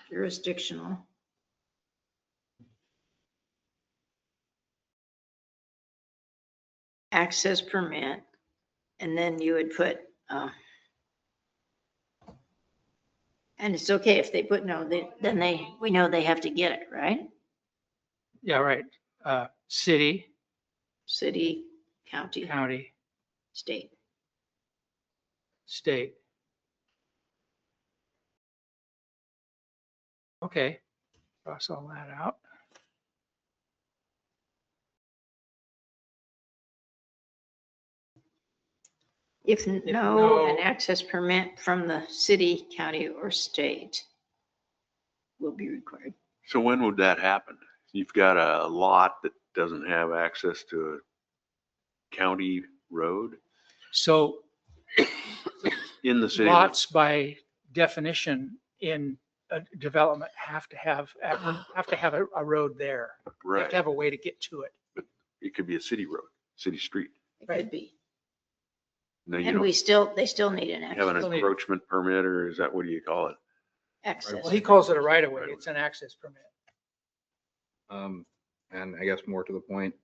jurisdictional? Access permit, and then you would put, and it's okay if they put no, then we know they have to get it, right? Yeah, right. City, City, county, county, state. state. Okay, cross all that out. If no, no- an access permit from the city, county, or state will be required. So when would that happen? You've got a lot that doesn't have access to a county road So in the city. lots by definition in a development have to have a road there. You have Right. to have a way to get to it. It could be a city road, city street. It could be. No, you And don't they still need an have access, an Still need- encroachment permit, or is that, what do you call it? access. Well, he calls it a right of way. It's an access permit. and I guess more to the point,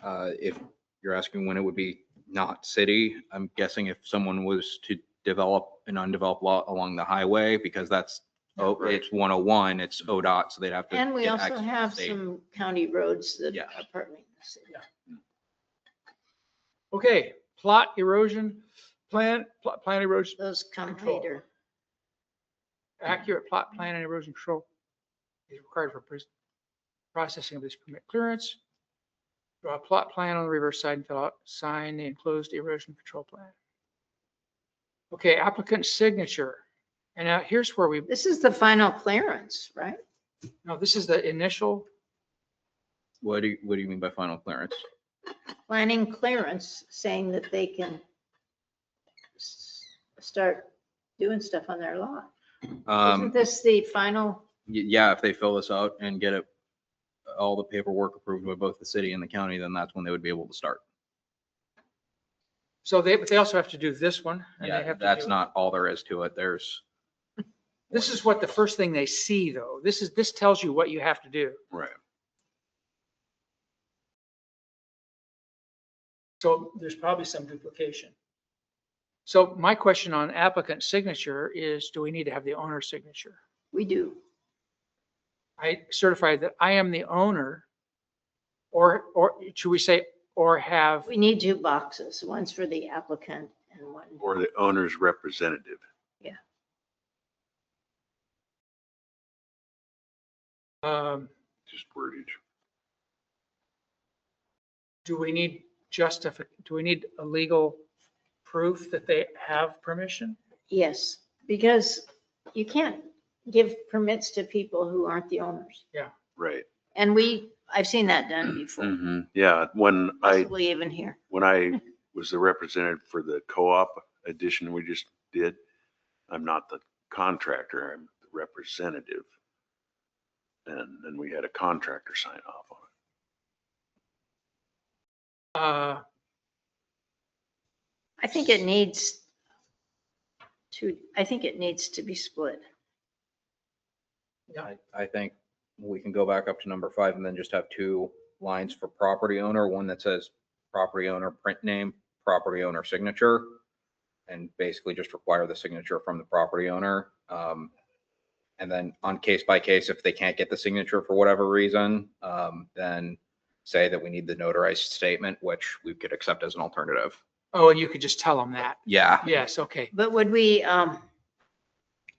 if you're asking when it would be not city, I'm guessing if someone was to develop an undeveloped lot along the highway, because that's, Right. it's 101, it's ODOT, so they'd have to. And we get also access to the have state. some county roads that Yeah. are partly in the city. Okay, plot erosion plan, plan erosion, Those come Control. later. accurate plot plan and erosion control is required for processing of this permit clearance. Draw a plot plan on the reverse side and fill out, sign the enclosed erosion control plan. Okay, applicant's signature. And now here's where This is the final clearance, right? no, this is the initial, What do you mean by final clearance? Planning clearance saying that they can start doing stuff on their lot. Isn't this the final? Yeah, if they fill this out and get it, all the paperwork approved by both the city and the county, then that's when they would be able to start. so but they also have to do this one. And they Yeah, have to that's do- not all there is to it. There's, This is what the first thing they see though. This tells you what you have to do. Right. So there's probably some duplication. So my question on applicant signature is, do we need to have the owner's signature? We do. I certify that I am the owner, or should we say, or have, We need 2 boxes. One's for the applicant and one. Or the owner's representative. Just wordage. do we need do we need a legal proof that they have permission? Yes, because you can't give permits to people who aren't the owners. Right. And I've seen that done before, Yeah, when possibly even here. I was the representative for the co-op edition we just did, I'm not the contractor, I'm the representative. And then we had a contractor sign off on it. I think it needs to be split. I think we can go back up to number 5 and then just have 2 lines for property owner, one that says property owner print name, property owner signature. and basically just require the signature from the property owner. And then on case by case, if they can't get the signature for whatever reason, then say that we need the notarized statement, which we could accept as an alternative. Oh, and you could just tell them that. Yeah. Yes, okay. But would we,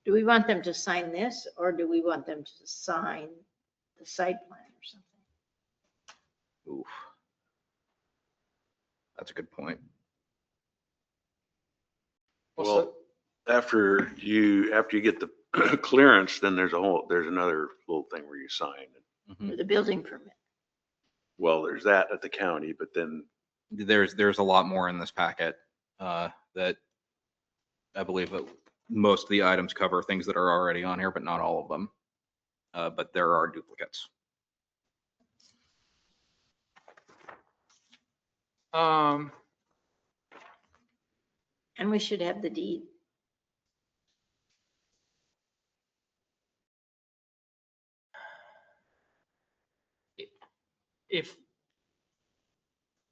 do we want them to sign this or do we want them to sign the site plan or something? Oof. That's a good point. Well, after you get the clearance, then there's another little thing where you sign. Mhm. For the building permit? Well, there's that at the county, but then There's a lot more in this packet that I believe that most of the items cover things that are already on here, but not all of them. But there are duplicates. Um, And we should have the deed. if,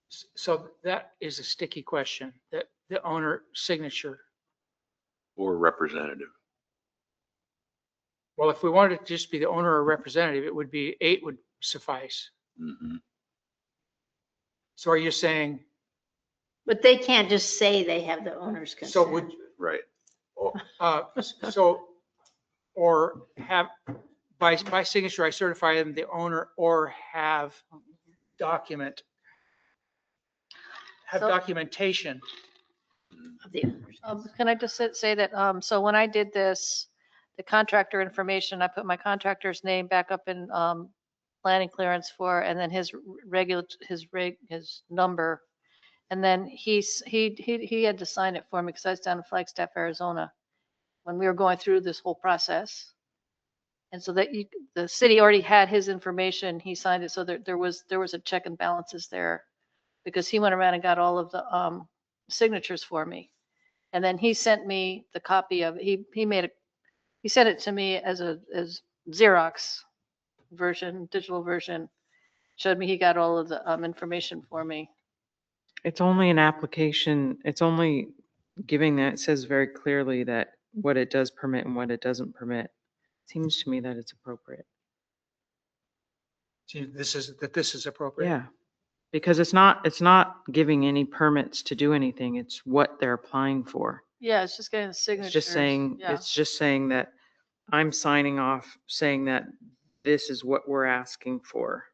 so that is a sticky question, that the owner signature. or representative. Well, if we wanted it to just be the owner or representative, it would be 8 would suffice. Mhm. So are you saying, But they can't just say they have the owner's so would, consent. Right. so, or have, by signature, I certify them the owner or have documentation Of the owner's Can I just say that, so when I did this, the contractor information, I put my contractor's name back up in planning clearance for, and then his number. And then he had to sign it for me because I was down in Flagstaff, Arizona, when we were going through this whole process. And so that the city already had his information, he signed it, so there was a check and balances there. Because he went around and got all of the signatures for me. And then he sent me the copy of, he sent it to me as Xerox version, digital version. Showed me he got all of the information for me. It's only an application. It's only giving that, it says very clearly that what it does permit and what it doesn't permit. Seems to me that it's appropriate. See, this is appropriate. Yeah. Because it's not giving any permits to do anything. It's what they're applying for. Yeah, it's just getting the signatures. Yeah. It's just saying that I'm signing off, saying that this is what we're asking for.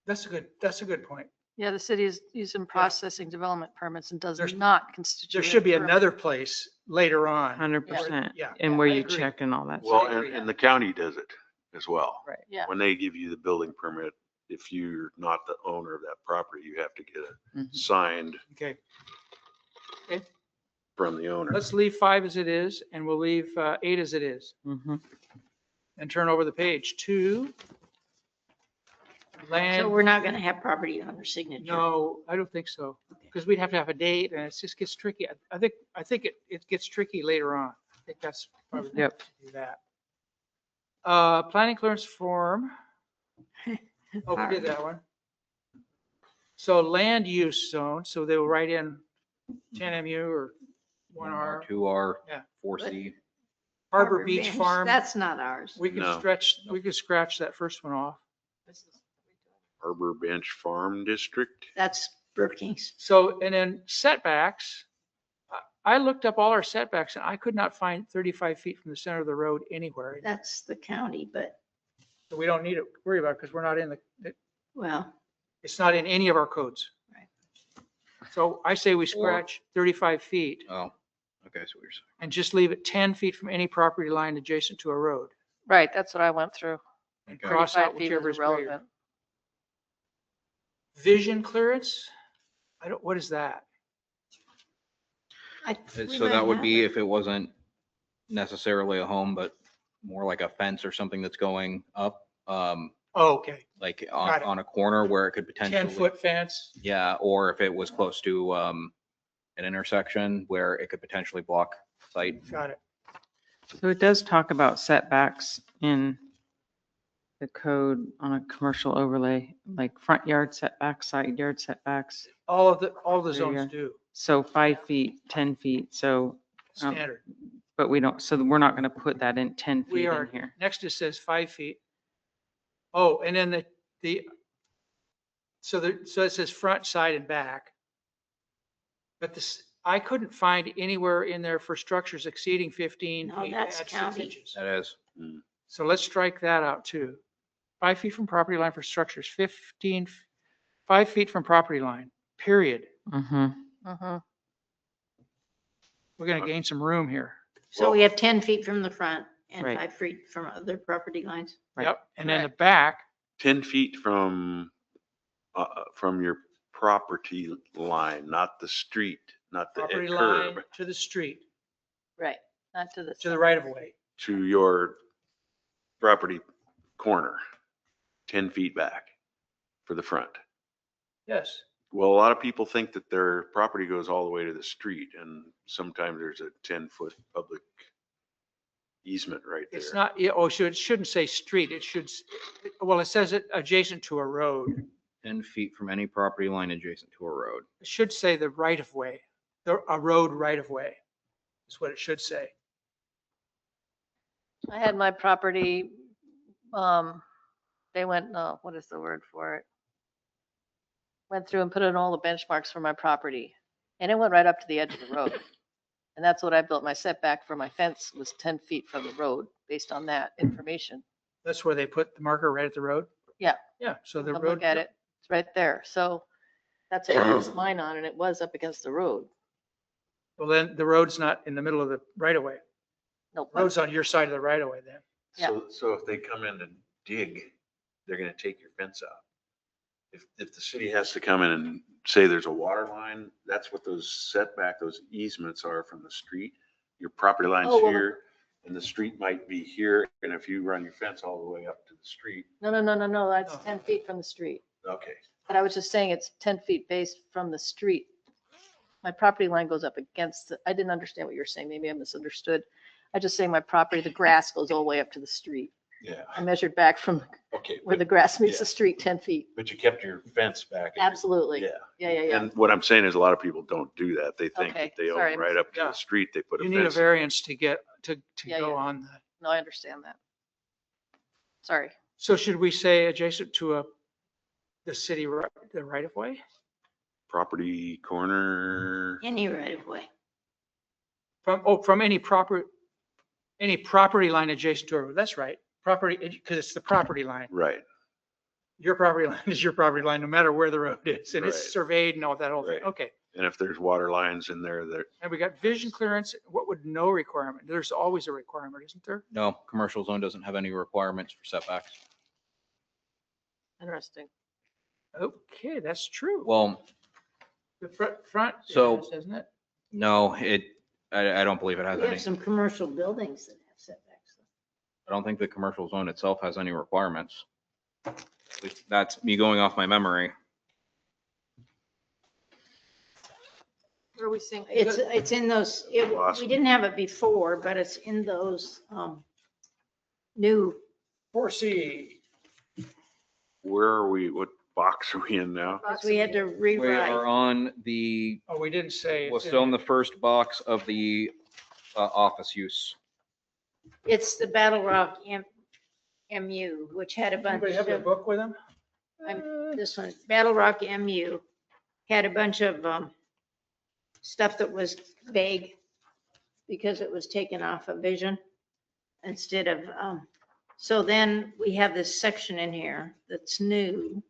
That's a good point. Yeah, the city is using processing development permits and does There's- not constitute. There should be a permit. another place later on. 100%. Yeah. And where I you agree. check and all that. Well, stuff. and the county does it as well. Right. Yeah. When they give you the building permit, if you're not the owner of that property, you have to get it Mhm. signed Okay, from the owner. let's leave 5 as it is and we'll leave 8 as it is Mhm. and turn over the page to So land. we're not going to have property owner signature. No, I don't think so, because we'd have to have a date and it just gets tricky. I think it gets tricky later on. I think that's probably Yep. to do that. Planning clearance form. Oh, we did that one. So land use zone, so they will write in 10 MU or 1R. 2R, Yeah. 4C. Harbor Beach Bench, Farm. That's not ours. We could No. scratch that first one off. Harbor Bench Farm District. That's Brookings. So, and then setbacks, I looked up all our setbacks and I could not find 35 feet from the center of the road anywhere. That's the county, but, So we don't need to worry about it because we're not in well, it's not in any of our codes. Right. So I say we scratch 35 feet Oh, okay, so what you're saying. and just leave it 10 feet from any property line adjacent to a road Right, that's what I went through. and Okay. cross out 35 feet is whichever is greater. irrelevant. Vision clearance? What is that? So that would be if it wasn't necessarily a home, but more like a fence or something that's going up, Oh, okay. like Got it. on a corner where it could potentially. 10-foot fence. Yeah, or if it was close to an intersection where it could potentially block sight. Got it. So it does talk about setbacks in the code on a commercial overlay, like front yard setbacks, side yard setbacks. All the There you zones go. do. So 5 feet, 10 feet, so, Standard. but we don't, so we're not going to put that in 10 We feet are, in here. next it says 5 feet. Oh, and then so it says front, side, and back. But this, I couldn't find anywhere in there for structures exceeding 15 No, feet. that's at 6 county. inches. That is, So let's strike that out too. 5 feet from property line for structures, 5 feet from property line, period. Mm-hmm. Mhm. We're going to gain some room here. So we have 10 feet from the front and Right. 5 feet from other property lines. Right. Yep. And then the back, 10 feet from your property line, not the street, not the property line curb, to the street, Right, not to the. to the right of way. to your property corner, 10 feet back for the front. Yes. Well, a lot of people think that their property goes all the way to the street, and sometimes there's a 10-foot public easement right there. It's not, yeah, it shouldn't say street. It should, well, it says it adjacent to a road. 10 feet from any property line adjacent to a road. It should say the right of way, a road right of way is what it should say. I had my property, they went, what is the word for it? Went through and put in all the benchmarks for my property, and it went right up to the edge of the road. And that's what I built. My setback for my fence was 10 feet from the road, based on that information. That's where they put the marker right at the road? Yeah. Yeah, so the Come road. Look at it, it's right there. So that's what I based mine on, and it was up against the road. Well, then the road's not in the middle of the right of way. Nope. Road's on your side of the right of way then. Yeah. So if they come in and dig, they're gonna take your fence out. If the city has to come in and say there's a water line, that's what those setback, those easements are from the street. Your property line's Oh, well, here, and the street might be here, and if you run your fence all the way up to the street, No, that's No. 10 feet from the street. okay. But I was just saying it's 10 feet based from the street. My property line goes up against, I didn't understand what you were saying. Maybe I misunderstood. I just saying my property, the grass goes all the way up to the street. Yeah, I measured back from okay. where the grass meets the street 10 feet. But you kept your fence back. Absolutely. Yeah. Yeah. And what I'm saying is a lot of people don't do that. They think Okay, that they sorry, I own right up to Yeah. the street, they put a You need a fence. variance to get, to Yeah, go yeah. on the, No, I understand that. Sorry. so should we say adjacent to the city, the right of way? Property corner, Any right of way. From any property line adjacent to a road. That's right. Property, because it's the property line. right, Your property line is your property line, no matter where the road is, and it's Right. surveyed and all that whole thing. Right. Okay. and if there's water lines in there, that, And we got vision clearance. What would no requirement? There's always a requirement, isn't there? No, commercial zone doesn't have any requirements for setbacks. Interesting. Okay, that's true. Well, The front, So- is, isn't it? no, I don't believe it has We any. have some commercial buildings that have setbacks. I don't think the commercial zone itself has any requirements. At least that's me going off my memory. Where are we seeing? It's in those, we Awesome. didn't have it before, but it's in those new, 4C. where are we, what box are we in now? because we had to We are rewrite. on the, Oh, we didn't say. we're it's in still in the there. first box of the office use. It's the Battle Rock MU, which had a bunch Anybody have their of, book with them? this one, Battle Rock MU had a bunch of stuff that was vague because it was taken off of vision instead of, so then we have this section in here that's new.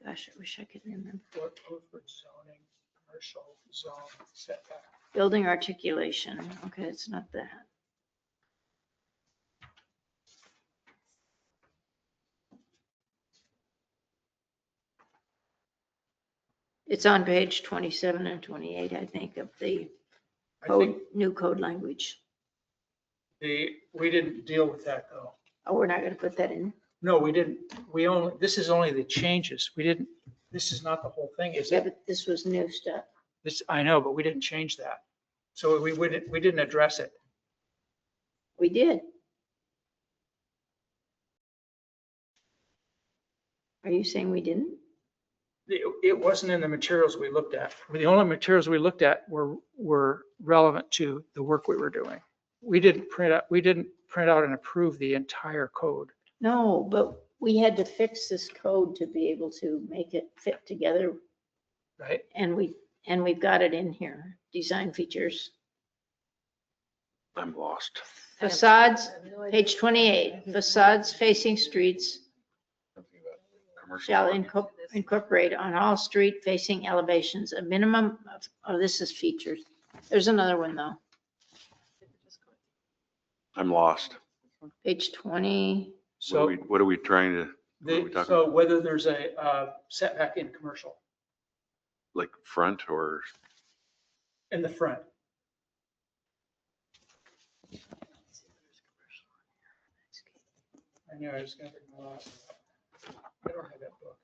Gosh, I wish I could remember. What Beaufort zoning, commercial zone setback. Building articulation. Okay, it's not that. It's on page 27 and 28, I think, of the I code, think new code language. we didn't deal with that though. Oh, we're not going to put that in. No, we didn't. This is only the changes. We didn't, this is not the whole thing, is Yeah, it? but this was new stuff. This, I know, but we didn't change that. So we didn't address it. We did. Are you saying we didn't? It wasn't in the materials we looked at. The only materials we looked at were relevant to the work we were doing. We didn't print out and approve the entire code. No, but we had to fix this code to be able to make it fit together. Right? And we've got it in here. Design features. I'm lost. Facades, I have no idea. page 28, facades facing streets Commercial shall parking. incorporate on all street facing elevations a minimum of, oh, this is features. There's another one though. I'm lost. Page 20, So, What are we trying to, what are we talking so about? whether there's a setback in commercial Like front or, in the front. I knew I was gonna bring my last. I don't have that book.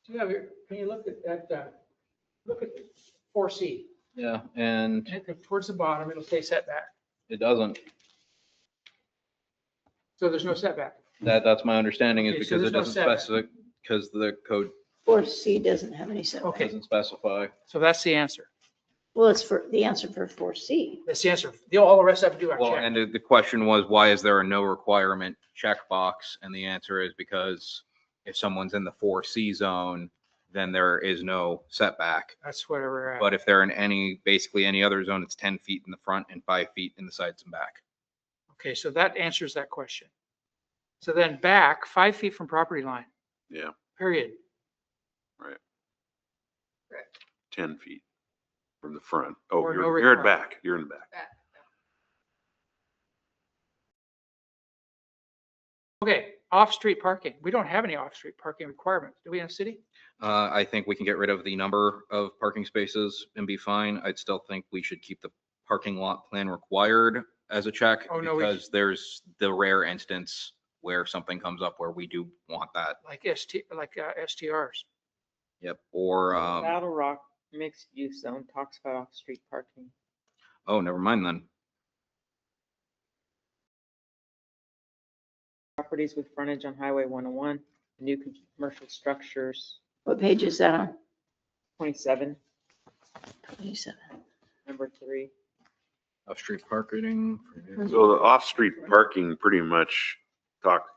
Do you have your, can you look look at 4C? Yeah, and Towards the bottom, it'll say setback. it doesn't. So there's no setback. That's my understanding is Okay, so because it there's no doesn't setback. specify, because the code 4C doesn't have any setback. Okay. doesn't specify. So that's the answer. Well, it's for the answer for 4C. That's the answer. All the rest I have to do are Well, check. and the question was, why is there a no requirement checkbox? And the answer is because if someone's in the 4C zone, then there is no setback. That's where we're at. But if they're in basically any other zone, it's 10 feet in the front and 5 feet in the sides and back. Okay, so that answers that question. So then back 5 feet from property line, yeah, period. 10 feet from the front. Oh, Or no you're at requirement. back. You're in the back. Okay, off-street parking. We don't have any off-street parking requirements. Do we in the city? I think we can get rid of the number of parking spaces and be fine. I'd still think we should keep the parking lot plan required as a check Oh, no, because there's the rare instance where something comes up where we do want that. Like STRs. Yep. Or, Battle Rock mixed use zone talks about off-street parking. oh, never mind then. Properties with frontage on Highway 101, new commercial structures, What page is that on? 27, 27. number 3. Off-street parking. So the off-street parking pretty much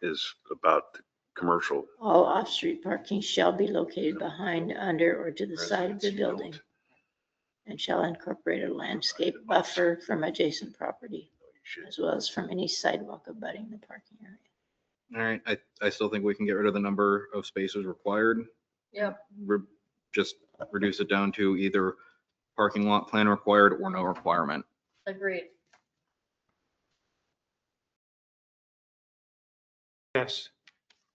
is about the commercial. All off-street parking shall be located behind, under, or to the side of the residence building field. and shall incorporate a landscape buffer from adjacent property You should- as well as from any sidewalk abutting the parking area. All right. I still think we can get rid of the number of spaces required. Yep. Just reduce it down to either parking lot plan required or no requirement. Agreed. Yes.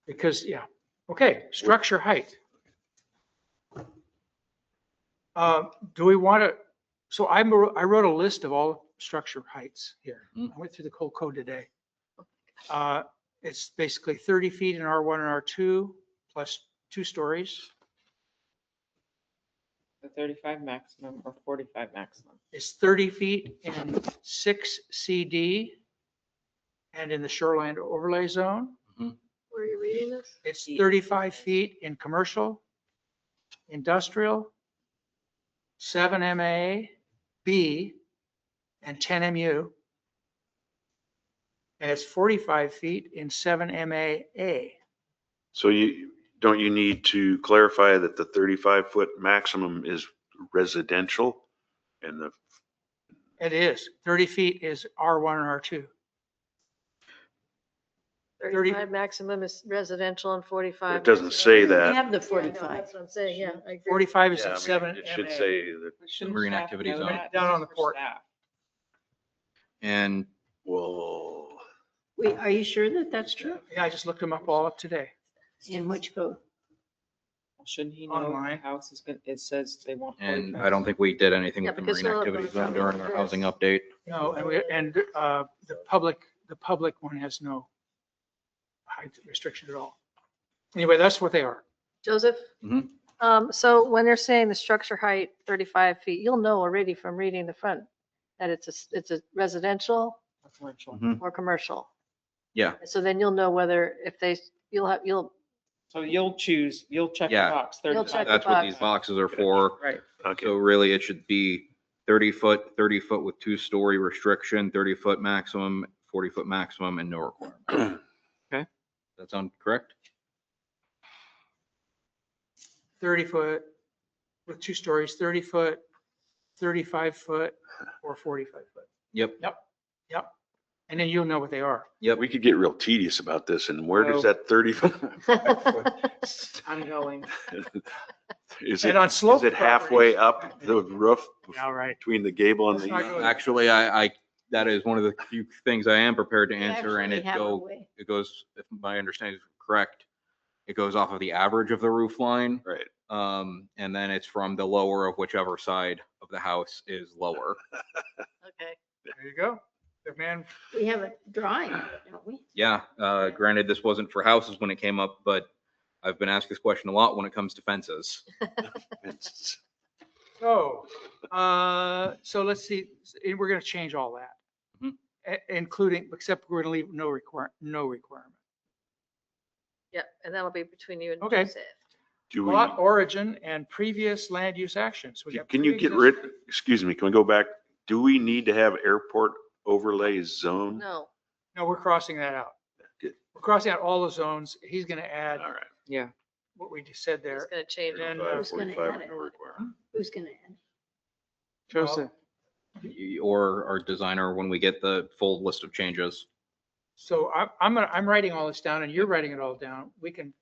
Because, yeah. Okay, structure height. Do we want to, so I wrote a list of all structure heights here. I went through the whole code today. It's basically 30 feet in R1 and R2 plus 2 stories. The 35 maximum or 45 maximum. It's 30 feet in 6 CD and in the shoreline overlay zone. Were you reading this? It's 35 feet in commercial, industrial, 7 MA, B, and 10 MU. And it's 45 feet in 7 MA A. So don't you need to clarify that the 35-foot maximum is residential and the, It is. 30 feet is R1 and R2. 35 maximum is residential and 45. it doesn't maximum- say We that. have the Yeah, I know, 45. That's what I'm saying, yeah. I agree. 45 is Yeah, I in mean, 7 it should MA. say that, Shouldn't Marine staff activity know zone. that? Down This on is the for port. staff. And whoa. Wait, are you sure that that's true? Yeah, I just looked them up all up today. In which code? Shouldn't he know Online. the house is good? It says they want. And 45. I don't think we did anything Yeah, with the because marine we'll- activity zone we'll- during our housing update. No, and the public one has no height restriction at all. Anyway, that's what they are. Joseph? Mhm. So when they're saying the structure height 35 feet, you'll know already from reading the front that it's a residential Commercial. Mhm. or commercial. Yeah, So then you'll know whether, if they, you'll, So you'll check the Yeah. box. You'll check 35. the that's what these box. boxes are for. Right. Okay. So really, it should be 30 foot with 2-story restriction, 30-foot maximum, 40-foot maximum, and no requirement. Does that sound correct? 30 foot with 2 stories, 30 foot, 35 foot, or 45 foot. Yep, Yep. And then you'll know what they are. yep. We could get real tedious about this, and where does No. that 30 foot? I'm going. Is And it, on slope is it halfway properties- up the roof All right. between the gable and Let's not go the? there. Actually, that is one of the few things I am prepared to We answer, and actually it have a way. goes, if my understanding is correct, it goes off of the average of the roof line. Right. And then it's from the lower of whichever side of the house is lower. Okay. There you go. The man, We have a drawing, of it, don't we? Yeah, granted, this wasn't for houses when it came up, but I've been asked this question a lot when it comes to fences. so let's see, we're going to change all that. Mhm. Including, except we're going to leave no requirement. Yeah, and that'll be between you and Okay. Joseph. Do we, Lot origin and previous land use actions. We got can you get rid, pre-existing- excuse me, can we go back? Do we need to have airport overlay zone? No, No, we're crossing that out. Good. We're crossing out all the zones. He's going to add All right. Yeah. what we just said it's there. gonna change. it. And, 35, Who's gonna 45, add it? no requirement. Who's gonna add? Joseph. Or our designer when we get the full list of changes. So I'm writing all this down and you're writing it all down. We can,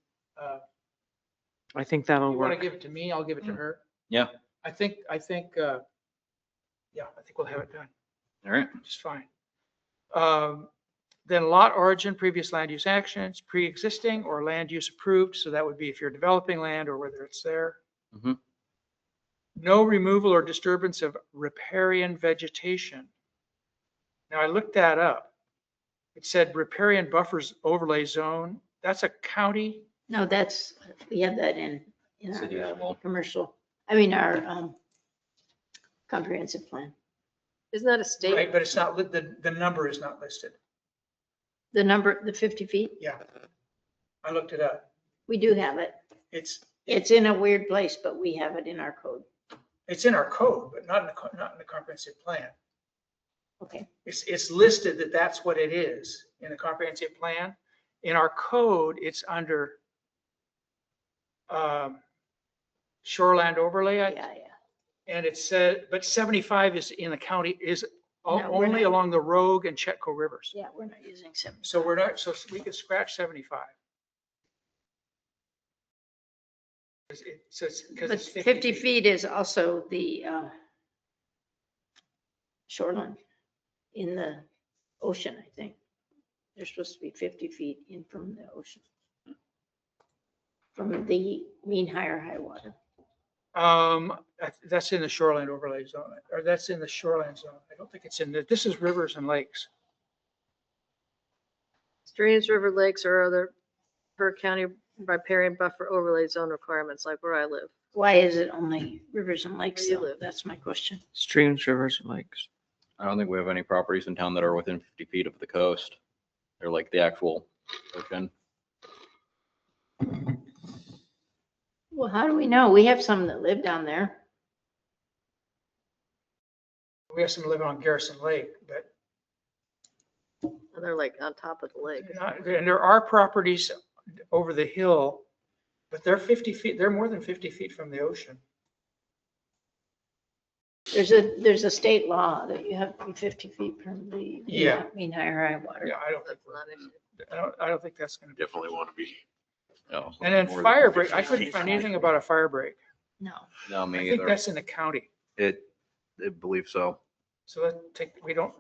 I think that'll you want to work. give it to me, I'll give it to her. Yeah. I think, yeah, I think we'll have it done. All right. Just fine. Then lot origin, previous land use actions, pre-existing or land use approved. So that would be if you're developing land or whether it's there. Mhm. No removal or disturbance of riparian vegetation. Now I looked that up. It said riparian buffers overlay zone. That's a county. No, we have that in City our as well. commercial, our comprehensive plan. Isn't that a Right, state? but it's not, the number is not listed. The number, the 50 feet, Yeah. I looked it up. we do have it. It's It's in a weird place, but we have it in our code. in our code, but not in the comprehensive plan. Okay. It's listed that that's what it is in the comprehensive plan. In our code, it's under shoreland overlay, Yeah. and it said, but 75 is in the county, is No, we're only not. along the Rogue and Chetco rivers. Yeah, we're not using 70. So we're not, so we could scratch 75. Because But it's 50 feet is also the shoreline in the ocean, I think. They're supposed to be 50 feet in from the ocean. From the mean high water. That's in the shoreline overlay zone, or that's in the shoreline zone. I don't think it's in the, this is rivers and lakes. Streams, river, lakes, or other per county riparian buffer overlay zone requirements, like where I live. Why is it only rivers and lakes? Where you though? live. That's my question. Streams, rivers, and lakes. I don't think we have any properties in town that are within 50 feet of the coast. They're like the actual ocean. Well, how do we know? We have some that live down there. We have some living on Garrison Lake, but And they're like on top of the lake. and there are properties over the hill, but they're 50 feet, they're more than 50 feet from the ocean. There's a state law that you have to be 50 feet from the Yeah. mean high water. Yeah, I don't think, That's not an issue. I don't think that's gonna be. Definitely want to be. No. And then more than fire 50 break, I feet. couldn't find anything about a fire break. No. No, I me think either. that's in the county. I believe so. So we don't,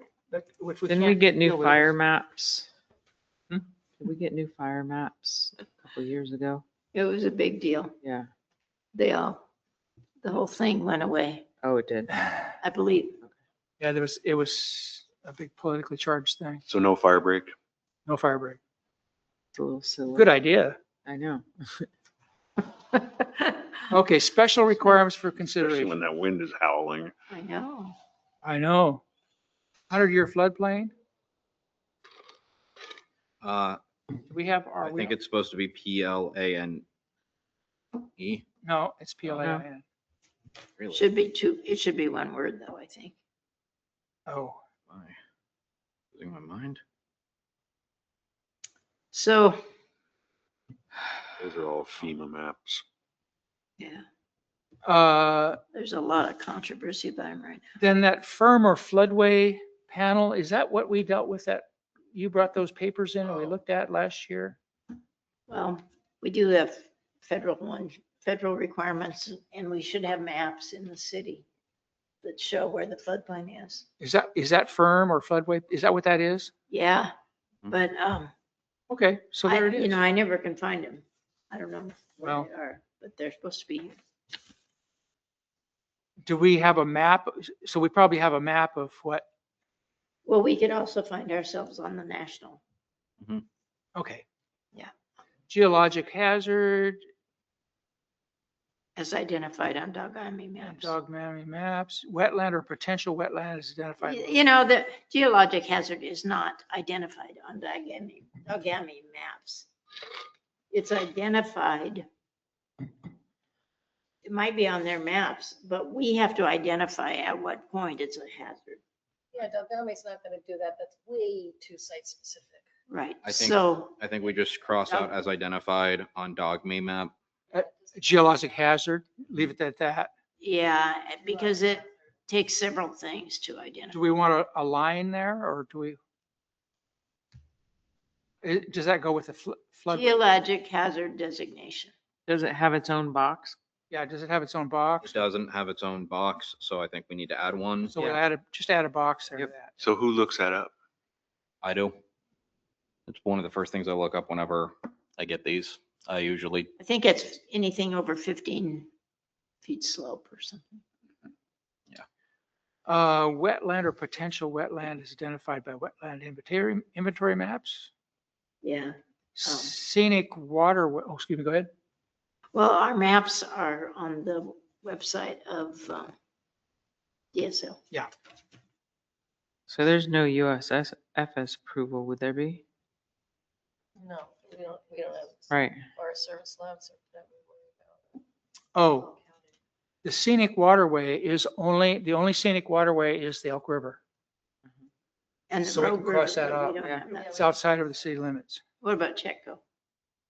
which we Didn't we can't get new deal with. fire maps? Hmm? Did we get new fire maps a couple years ago? It was a big deal. Yeah. The whole thing went away, Oh, it did. I believe. Yeah, it was a big politically charged thing. So no fire break? No fire break. It's a little silly. Good idea. I know. Okay, special requirements for Especially consideration. when that wind is howling. I know. I know. 100-year floodplain. Do we have, I are we? think it's supposed to be PLANE. No, it's PLAN. Really? Should be two, it should be one word though, I think. Oh, Why? Losing my mind. So, Those are all FEMA maps. yeah, uh, there's a lot of controversy about them right then that firm or floodway panel, is that what we dealt with that? You brought those papers in and we looked at last year? now. Well, we do have federal requirements, and we should have maps in the city that show where the floodplain is. Is that firm or floodway? Is that what that is? Yeah, Hmm. but, Okay, so there it you is. know, I never can find them. I don't know Well- where they are, but they're supposed to be here. Do we have a map? So we probably have a map of what, Well, we could also find ourselves on the national. okay. Yeah. Geologic hazard, As identified on Dogami and maps. dog mammy maps, wetland or potential wetland is identified. You know, the geologic hazard is not identified on Dogami maps. It's identified. It might be on their maps, but we have to identify at what point it's a hazard. Yeah, Delgami's not going to do that. That's way too site specific. Right, I think- so, I think we just cross out as identified on DogMe map. Geologic hazard, leave it at that. yeah, because it takes several things to identify. Do we want a line there or do we? Does that go with the flood? Geologic hazard designation. Does it have its own box? Yeah, does it have its own It box? doesn't have its own box, so I think we need to add one. So we'll Yeah. just add a box there to Yep. that. So who looks that up? I do. It's one of the first things I look up whenever I get these. I usually, I think it's anything over 15 feet slope or something. Wetland or potential wetland is identified by wetland inventory maps. Yeah. Scenic water, oh, excuse me, go ahead. Well, our maps are on the website of DSL. So there's no USFS approval, would there be? No, we don't have Right. Forest Service labs that we worry Oh, about. the scenic waterway is the only scenic waterway is the Elk River. And the So we can Rogue River, cross that but we out. don't Yeah. have that. It's outside of the city limits. What about Chetco?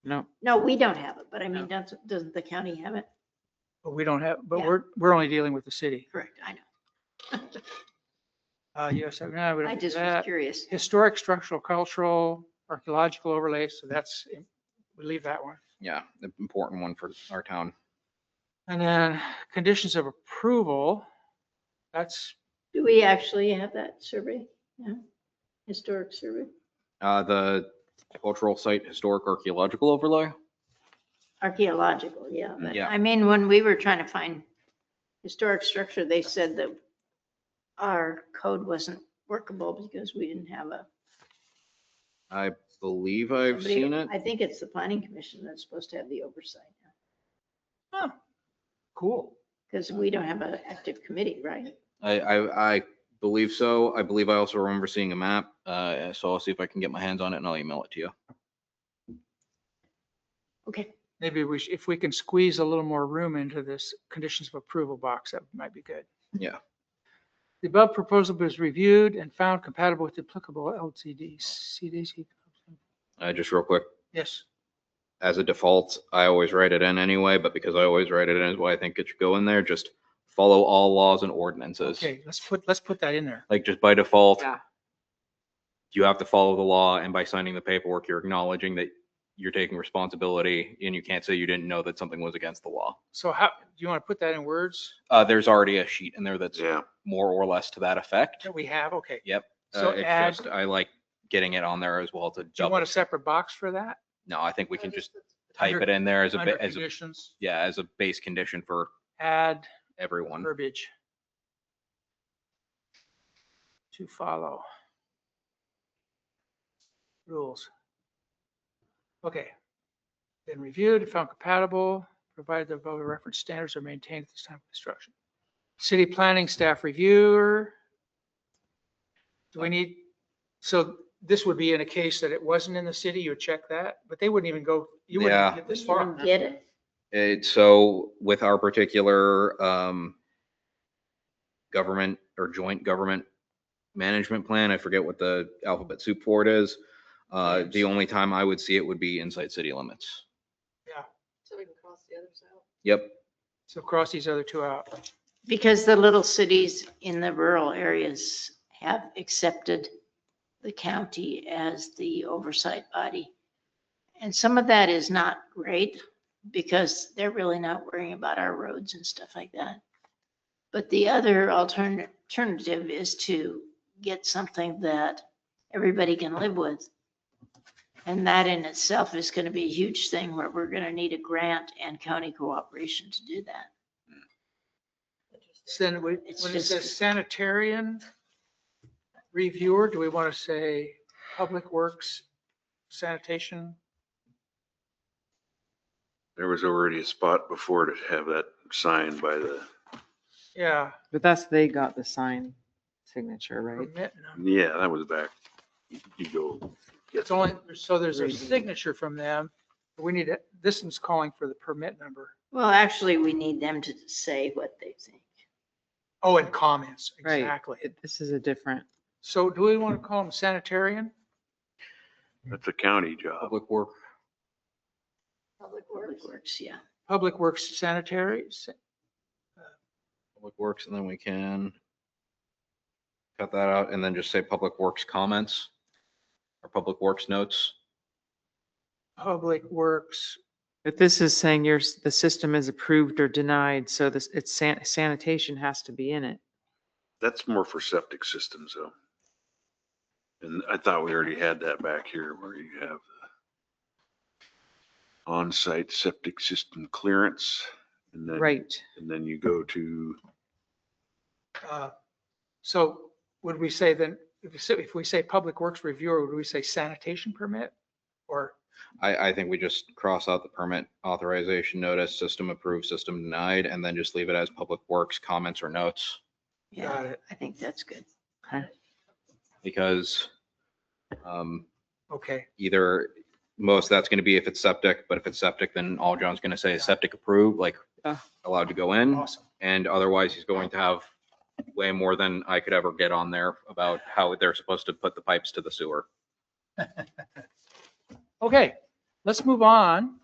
No. No, we don't have it, but I mean, doesn't the county have it? But we don't have, but Yeah. we're only dealing with the city. Correct, I know. Yes, no, we don't I do just was that. curious. Historic, structural, cultural, archaeological overlay, so we leave that one. yeah, the important one for our town. And then conditions of approval, that's, Do we actually have that survey? Yeah, historic survey? The cultural site historic archaeological overlay. Archaeological, yeah. But Yeah. I mean, when we were trying to find historic structure, they said that our code wasn't workable because we didn't have I believe I've somebody- seen it. I think it's the planning commission that's supposed to have the oversight now, cool. because we don't have an active committee, right? I believe so. I believe I also remember seeing a map. So I'll see if I can get my hands on it and I'll email it to you. Okay, Maybe if we can squeeze a little more room into this conditions of approval box, that might be good. Yeah. The above proposal was reviewed and found compatible with applicable LCD, CDC. Just real quick, Yes, as a default, I always write it in anyway, but because I always write it in is why I think it should go in there. Just follow all laws and ordinances. okay, let's put that in there. Like just by default, Yeah. you have to follow the law, and by signing the paperwork, you're acknowledging that you're taking responsibility, and you can't say you didn't know that something was against the law. So how, do you want to put that in words There's already a sheet in there that's Yeah. more or less to that effect. that we have? Okay. Yep. So It's add, just, I like getting it on there as well to do you want double. a separate box for that? No, I think we can Or just the- type Under- it in there as Under as a, conditions, yeah, as a base condition for add everyone. verbiage to follow. Rules. Okay. Been reviewed, found compatible, provided the above reference standards are maintained at this time of construction. City planning staff reviewer. Do we need, so this would be in a case that it wasn't in the city, you would check that, but they wouldn't even go, you wouldn't Yeah. even get this You far. don't get it. So with our particular government or joint government management plan, I forget what the alphabet soup for it is. The only time I would see it would be inside city limits. So we can cross the others out. Yep. So cross these other two out. Because the little cities in the rural areas have accepted the county as the oversight body. And some of that is not great because they're really not worrying about our roads and stuff like that. But the other alternative is to get something that everybody can live with. And that in itself is going to be a huge thing where we're going to need a grant and county cooperation to do that. Then when It's it just- says sanitarian reviewer, do we want to say public works sanitation? There was already a spot before to have that signed by the, Yeah. But they got the sign signature, right? permit number. yeah, that was back. You go, It's only, so there's a Rating. signature from them. We need, this one's calling for the permit number. Well, actually, we need them to say what they think. Oh, and comments, Right. exactly. This is a different, So do we want to call them sanitarian? that's a county job. Public work. Public Public Works. Works, yeah. Public works sanitary? Public works, and then we can cut that out and then just say public works comments or public works notes. Public works, but this is saying the system is approved or denied, so it's sanitation has to be in it. That's more for septic systems though. And I thought we already had that back here where you have the on-site septic system clearance. And then, Right. and then you go to, so would we say then, if we say public works reviewer, would we say sanitation permit? Or, I think we just cross out the permit authorization notice, system approved, system denied, and then just leave it as public works comments or notes. got Yeah, it, I think that's good. Because okay. either most that's going to be if it's septic, but if it's septic, then all John's going to say is septic approved, like allowed to go in. Awesome. And otherwise he's going to have way more than I could ever get on there about how they're supposed to put the pipes to the sewer. Okay, let's move on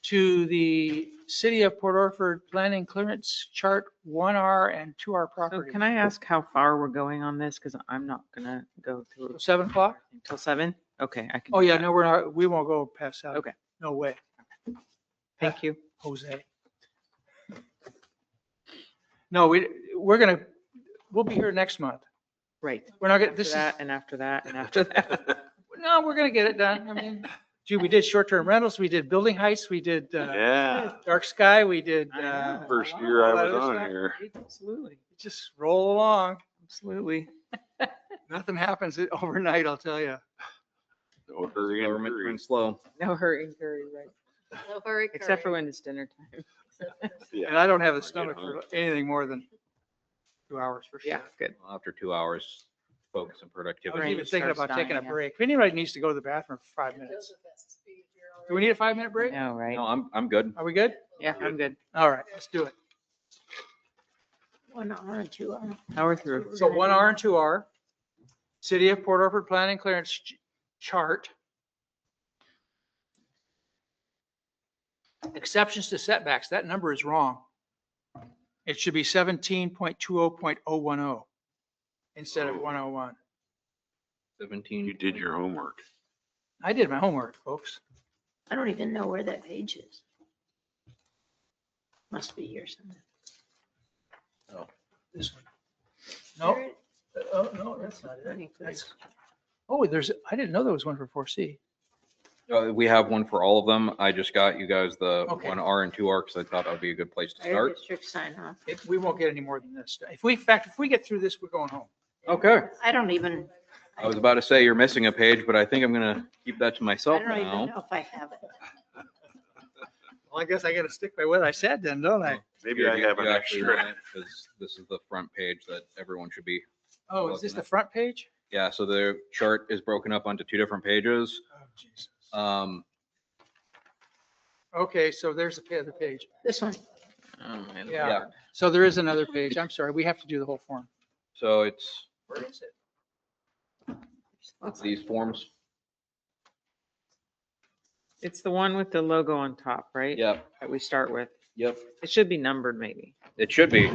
to the City of Port Orford Planning Clearance Chart 1R and 2R So property. can I ask how far we're going on this? Because I'm not gonna go through 7 o'clock? until 7. Okay, I can. Oh, do yeah, that. no, we're not, we won't go past that. Okay. No way, Thank you. Jose. No, we'll be here next month. Right. We're not gonna, After this is, that and after that and after that. no, we're gonna get it done. I mean, gee, we did short-term rentals, we did building heights, we did yeah, dark sky, we did. I know. first year I all that was other on stuff. here. Absolutely. Just roll along. Absolutely. Nothing happens overnight, I'll tell you. No hurry and Government hurry. runs slow. No hurry, right? No hurry, Except for Curry. when it's dinner time. And I don't have the stomach for anything more than 2 hours for sure. Yeah, good. After 2 hours, focus on I productivity. was even thinking starts about taking a dying, yeah. break. If anybody needs to go to the bathroom for 5 minutes. Do we need a 5-minute break? No, right? No, I'm good. Are we good? Yeah, I'm good. All right, let's do it. 1R and 2R. Power through. So 1R and 2R, City of Port Orford Planning Clearance Chart. Exceptions to setbacks, that number is wrong. It should be 17.20.010 instead of 101. 17. You did your homework. I did my homework, folks. I don't even know where that page is. Must be here somewhere. This one. No, oh, no, that's not it. That's- Oh, I didn't know there was one for 4C. We have one for all of them. I just got you guys the Okay. 1R and 2R because I thought that would be a good place to Fire start. district sign off. We won't get any more than this. In fact, if we get through this, we're going home. Okay. I don't even, I was about to say you're missing a page, but I think I'm gonna keep that to I myself don't even now. know if I have it. Well, I guess I got to stick by what I said then, don't I? Maybe I have an extra. Because this is the front page that everyone should be. Oh, is this the front page? Yeah, so the chart is broken up onto two different pages. Oh, Jesus. Okay, so there's the other page. This one. Oh, my Yeah. Lord. So there is another page. I'm sorry, we have to do the whole form. So it's Where is it? these forms. It's the one with the logo on top, right? Yep, That we start with. yep. It should be numbered maybe. It should be.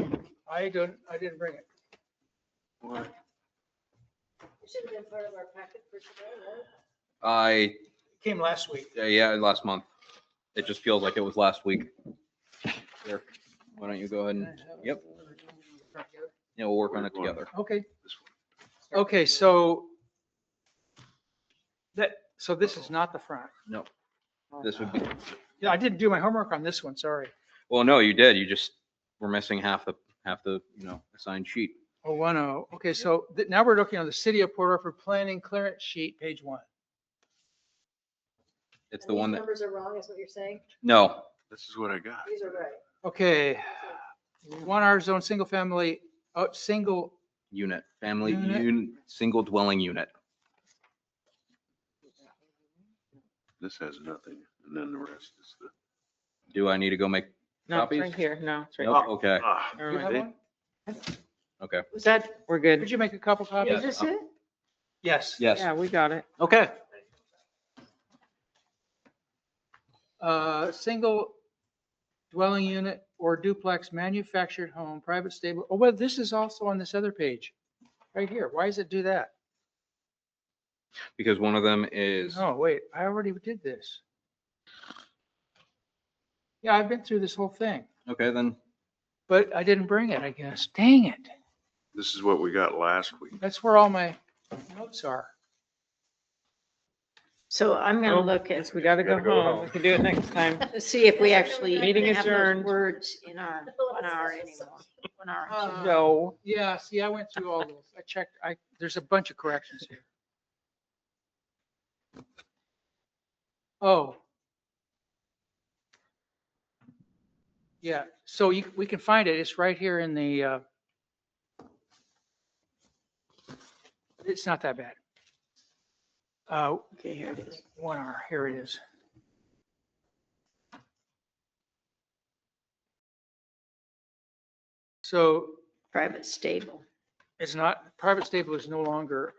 I didn't bring it. It should have been part of our packet for today, right? I, It came last week. yeah, last month. It just feels like it was last week. Here, why don't you go ahead and, yep, yeah, we'll work on it together. Okay. This one. Okay, so this is not the front. No, this would be, Yeah, I didn't do my homework on this one, sorry. well, no, you did. You just were missing half the, assigned sheet. Oh, 10. Okay, so now we're looking on the City of Port Orford Planning Clearance Sheet, page 1. It's And the these one that, numbers are wrong, is what you're saying? no, This is what I got. These are right. Okay, 1R zone, single family, single, unit, family, Unit. single dwelling unit. This has nothing, and then the rest is the. Do I need to go make No, it's copies? right here. No, it's right Nope, here. okay, Ah, Never you have mind. one? okay. Was that, We're Could good. you make a couple copies? Yes. is this it? Yes. Yes, Yeah, we got it. Okay. Single dwelling unit or duplex manufactured home, private stable. Oh, well, this is also on this other page, right here. Why does it do that? because one of them is, Oh, wait, I already did this. Yeah, I've been through this whole thing, okay, then, but I didn't bring it, I guess. Dang it. This is what we got last week. That's where all my notes are. So I'm gonna Oh, look at, Guess we gotta go Gotta go home. home. We can do it next time. to see if we actually Meeting have those adjourned. words in our 1 hour anymore. 1 hour. and two. No. Yeah, see, I went through all those. I checked, there's a bunch of corrections here. Oh. Yeah, so we can find it. It's right here in the, it's not that bad. Okay, here it is. 1 hour, here it is. So Private stable. it's not, private stable is no longer,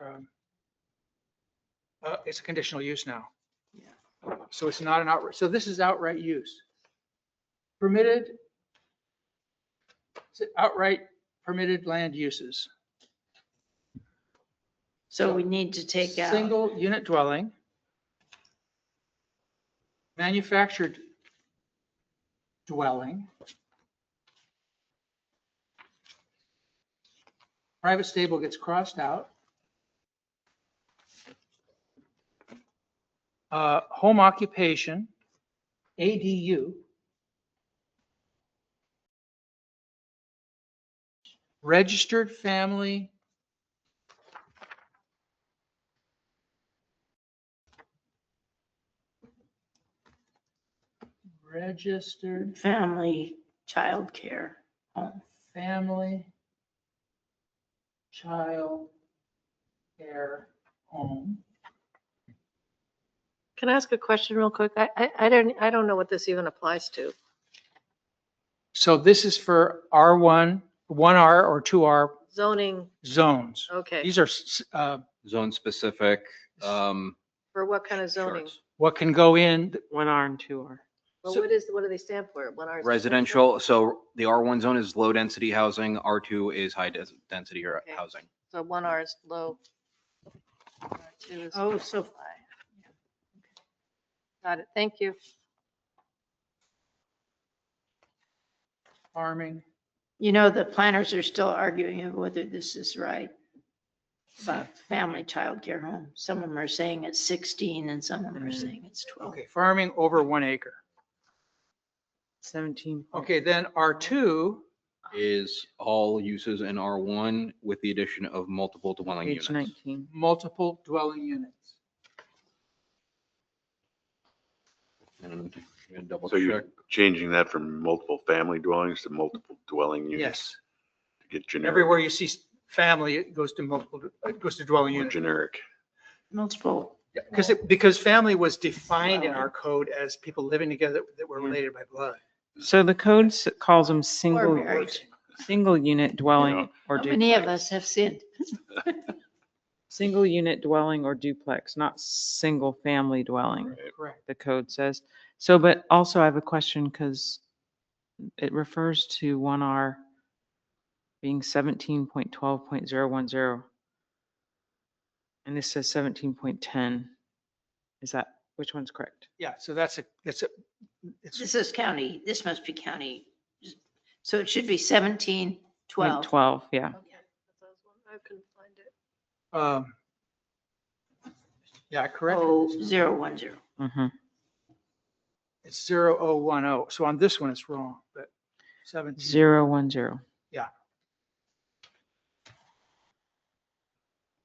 it's a conditional use now. So it's not an outright, so this is outright use. Permitted, outright permitted land uses. So we need to take out, Single unit dwelling. Manufactured dwelling. Private stable gets crossed out. Home occupation, ADU. Registered family. Registered family childcare home. family child care home. Can I ask a question real quick? I don't know what this even applies to. So this is for R1, 1R or 2R Zoning, zones. okay. These are zone specific, For what kind of zoning? charts. what can go in. 1R and 2R. Well, So- what do they stand for? What are? Residential, so the R1 zone is low density housing, R2 is high density or Okay. housing. So 1R is low. R2 is Oh, so high. Got it. Thank you. Farming. you know, the planners are still arguing over whether this is right. About family childcare home. Some of them are saying it's 16 and some of them are saying it's 12. Okay, farming over 1 acre. 17. Okay, then R2, Is all uses in R1 with the addition of multiple dwelling Page units. 19. multiple dwelling units. And I'm gonna double So you're check. changing that from multiple family dwellings to multiple dwelling units? Yes. To get generic. Everywhere you see family, it goes to multiple, it goes to dwelling More unit. generic. Multiple. Because family was defined in our code as people living together that were related by blood. So the code calls them Or single, married. single unit dwelling or How many of duplex. us have sinned? Single unit dwelling or duplex, not single family dwelling, Correct. the code says. So, but also I have a question because it refers to 1R being 17.12.010. And this says 17.10. Is that, which one's correct? Yeah, so that's it's, This is county, this must be county. So it should be 17, 12. 12, yeah. I couldn't find it. yeah, correct. Oh, 010. Mm-hmm. It's 0010. So on this one, it's wrong, but 17. 010.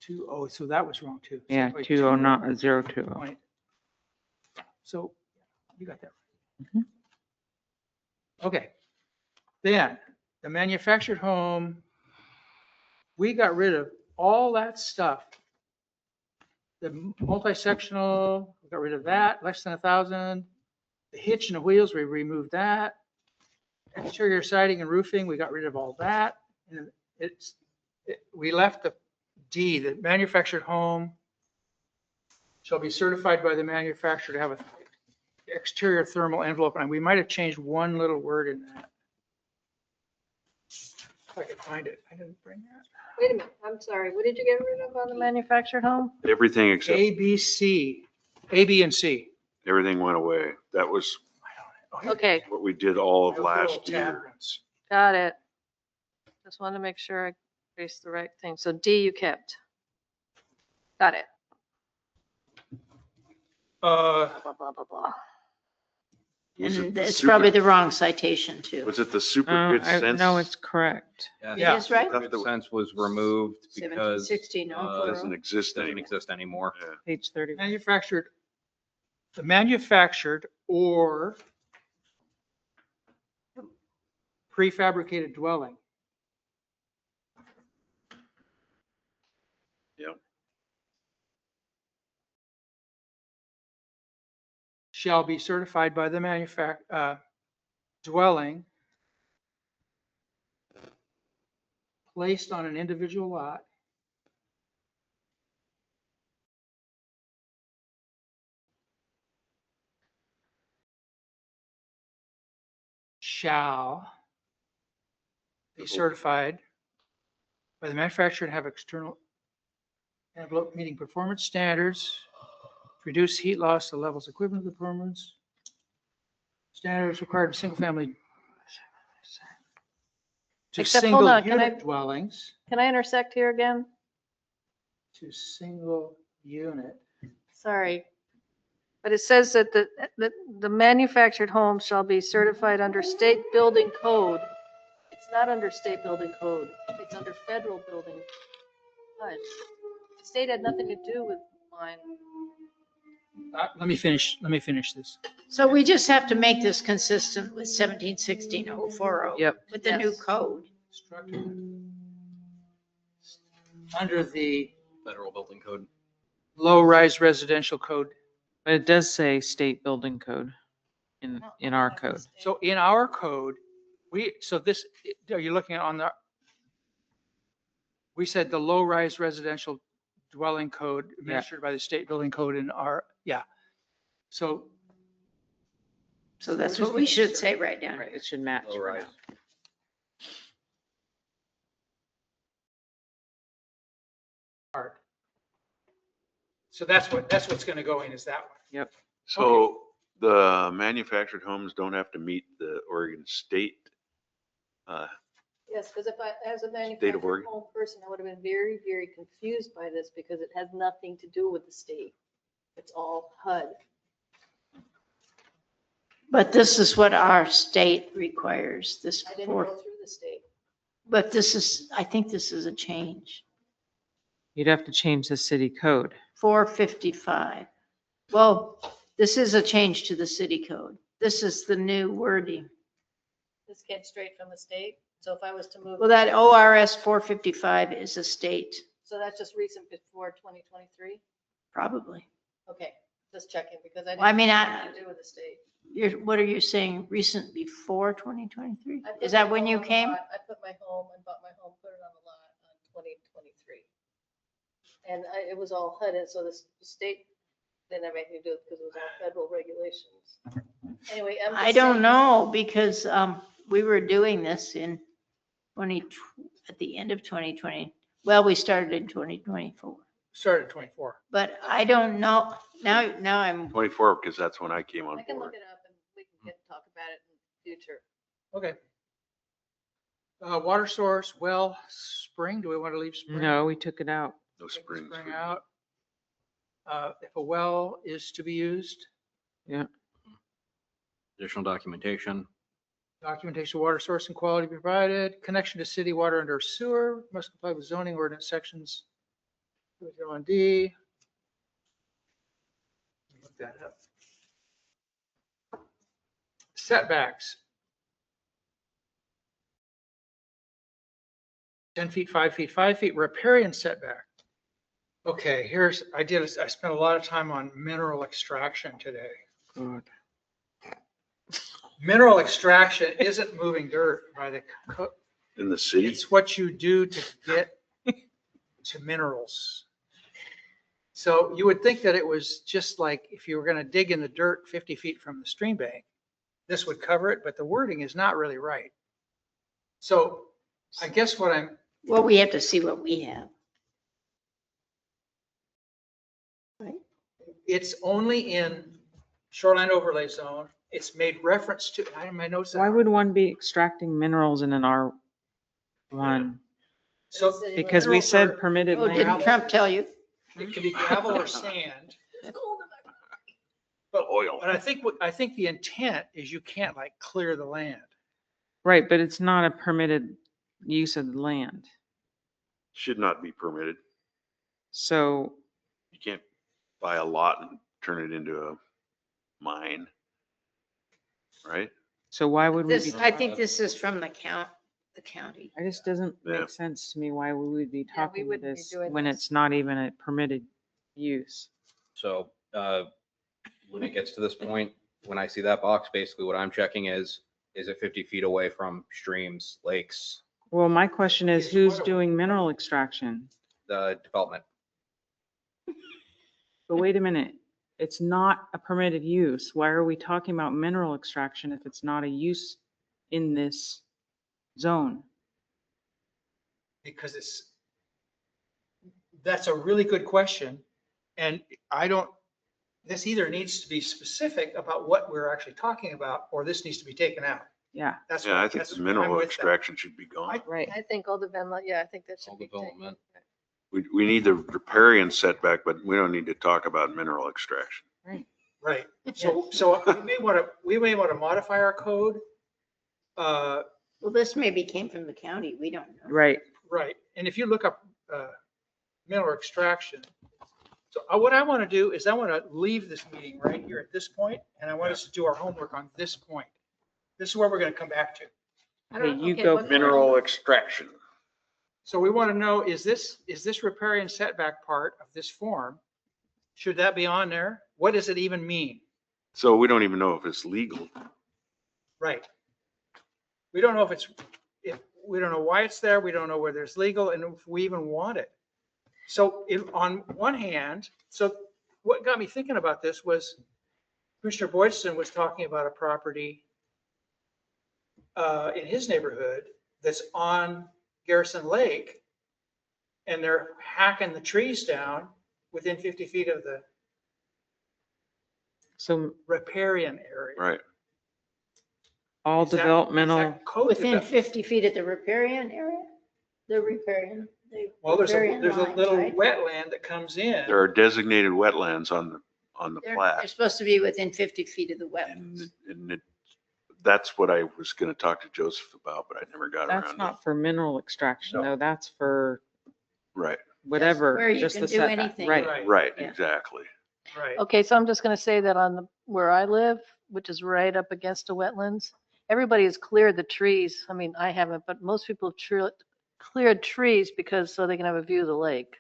20, so that was wrong too. So Yeah, wait, 20, not 020. point. So you got that. Mhm. Okay. Then the manufactured home, we got rid of all that stuff. The multi-sectional, we got rid of that, less than 1,000. The hitch and the wheels, we removed that. Exterior siding and roofing, we got rid of all that. And we left the D, the manufactured home shall be certified by the manufacturer to have an exterior thermal envelope. And we might have changed one little word in that. If I could find it. I didn't bring that. Wait a minute, I'm sorry. What did you get rid of on the manufactured home? Everything except, A, B, C, A, B, and C. everything went away. That was Okay, what we did all of Those little last year. taverns. got it. Just wanted to make sure I traced the right thing. So D you kept. Got it. Blah, blah, blah, blah, blah. Was it And the it's super- probably the wrong citation too. Was it the super good sense? No, it's correct. Yeah. It is right? Good sense was removed because 1716, uh, Doesn't exist doesn't anymore. exist anymore. Yeah. Page 30. Manufactured, the manufactured or prefabricated dwelling. Yep. Shall be certified by the dwelling placed on an individual lot shall be certified by the manufacturer and have external envelope meeting performance standards, reduce heat loss to levels equivalent to performance standards required in single family to Except, hold single on, can unit I- dwellings, Can I intersect here again? to single unit. Sorry. But it says that the manufactured home shall be certified under state building code. It's not under state building code. It's under federal building. code. The state had nothing to do with mine. Let me finish this. So we just have to make this consistent with 1716-040. Yep. With the new Yes. code. Under the Federal building code. low-rise residential code. But it does say state building code in our code. So in our code, are you looking on the, we said the low-rise residential dwelling code administered by the state building code in our, yeah. So So that's what we should say right down. Right, it should match. Low for rise. now. So that's what's going to go in is that one. So the manufactured homes don't have to meet the Oregon State. Yes, because if I, as a State of manufactured Oregon. home person, I would have been very, very confused by this because it has nothing to do with the state. It's all HUD. But this is what our state requires, this I didn't for, go through the state. but this is, I think this is a change. You'd have to change the city code. 455. Well, this is a change to the city code. This is the new wording. This came straight from the state. So if I was to move. Well, that ORS 455 is a state, So that's just recent before 2023? probably. Okay, just checking because I Well, I didn't mean, have I- anything to do with the state. What are you saying, recent before 2023? I put Is that my when you home on the came? lot- I put my home and bought my home, put it on the lot on 2023. And it was all HUD, and so the state didn't have anything to do with it because it was all federal regulations. Anyway, I'm just I don't saying- know, because we were doing this in 20, at the end of 2020. Well, we started in 2024, Started at 24. but I don't know. Now I'm, 24, because that's when I came I on can board. look it up and we can talk about it in the future. Okay. Water source, well, spring, do we want to leave spring? No, we took it out. No Take the springs. Spring out. If a well is to be used, Additional documentation. documentation, of water source and quality provided, connection to city water and or sewer, must comply with zoning ordinance sections. On D. Look that up. Setbacks. 10 feet, 5 feet, 5 feet, riparian setback. Okay, I spent a lot of time on mineral extraction today. God. Mineral extraction isn't moving dirt by the, In the city, it's what you do to get to minerals. So you would think that it was just like if you were going to dig in the dirt 50 feet from the stream bank, this would cover it, but the wording is not really right. So I guess well, we have to see what we have. it's only in shoreline overlay zone. It's made reference to, I have my notes. Why would one be extracting minerals in an R1? So Because we minerals said are- permitted Oh, didn't land. Trump tell you? It can be gravel or sand. But oil. But I think the intent is you can't like clear the land. Right, but it's not a permitted use of the land. Should not be permitted. So, You can't buy a lot and turn it into a mine. Right? so why would we be? This, I think this is from the county. It just doesn't Yeah. make sense to me why we would be Yeah, we talking wouldn't be this doing when this. it's not even a permitted use. So when it gets to this point, when I see that box, basically what I'm checking is it 50 feet away from streams, lakes, Well, my question is, Yes, who's what- doing mineral extraction? the development? But wait a minute, it's not a permitted use. Why are we talking about mineral extraction if it's not a use in this zone? Because that's a really good question. And this either needs to be specific about what we're actually talking about, or this needs to be taken out. Yeah, That's Yeah, what- I think that's- the I'm mineral with that. extraction should be gone. right. I think all development, yeah, I think that should All be taken. development. We need the riparian setback, but we don't need to talk about mineral extraction. Right. So we may want to modify our code. Well, this maybe came from the county. We don't know. Right. Right. And if you look up mineral extraction, so what I want to do is I want to leave this meeting right here at this point, and I want us to do our homework on this point. This is where we're going to come back to. I don't- Okay, you okay, go what- Mineral extraction. So we want to know, is this riparian setback part of this form, should that be on there? What does it even mean? So we don't even know if it's legal. Right. We don't know we don't know why it's there. We don't know whether it's legal and if we even want it. So on one hand, so what got me thinking about this was Commissioner Boydston was talking about a property in his neighborhood that's on Garrison Lake, and they're hacking the trees down within 50 feet of the So riparian area. Right. all Is that- developmental, is that code Within develop- 50 feet of the riparian area? The riparian. the Well, there's a riparian lines, little right? wetland that comes in. There are designated wetlands on the They're plat. supposed to be within 50 feet of the And, wetlands. and that's what I was going to talk to Joseph about, but I never got around that's to it. not for mineral extraction, No. though. That's for Right, whatever, where you just can the do setback. anything. Right. right, Yeah. exactly. Right. Okay, so I'm just gonna say that where I live, which is right up against the wetlands, everybody has cleared the trees. I mean, I haven't, but most people have cleared trees because so they can have a view of the lake.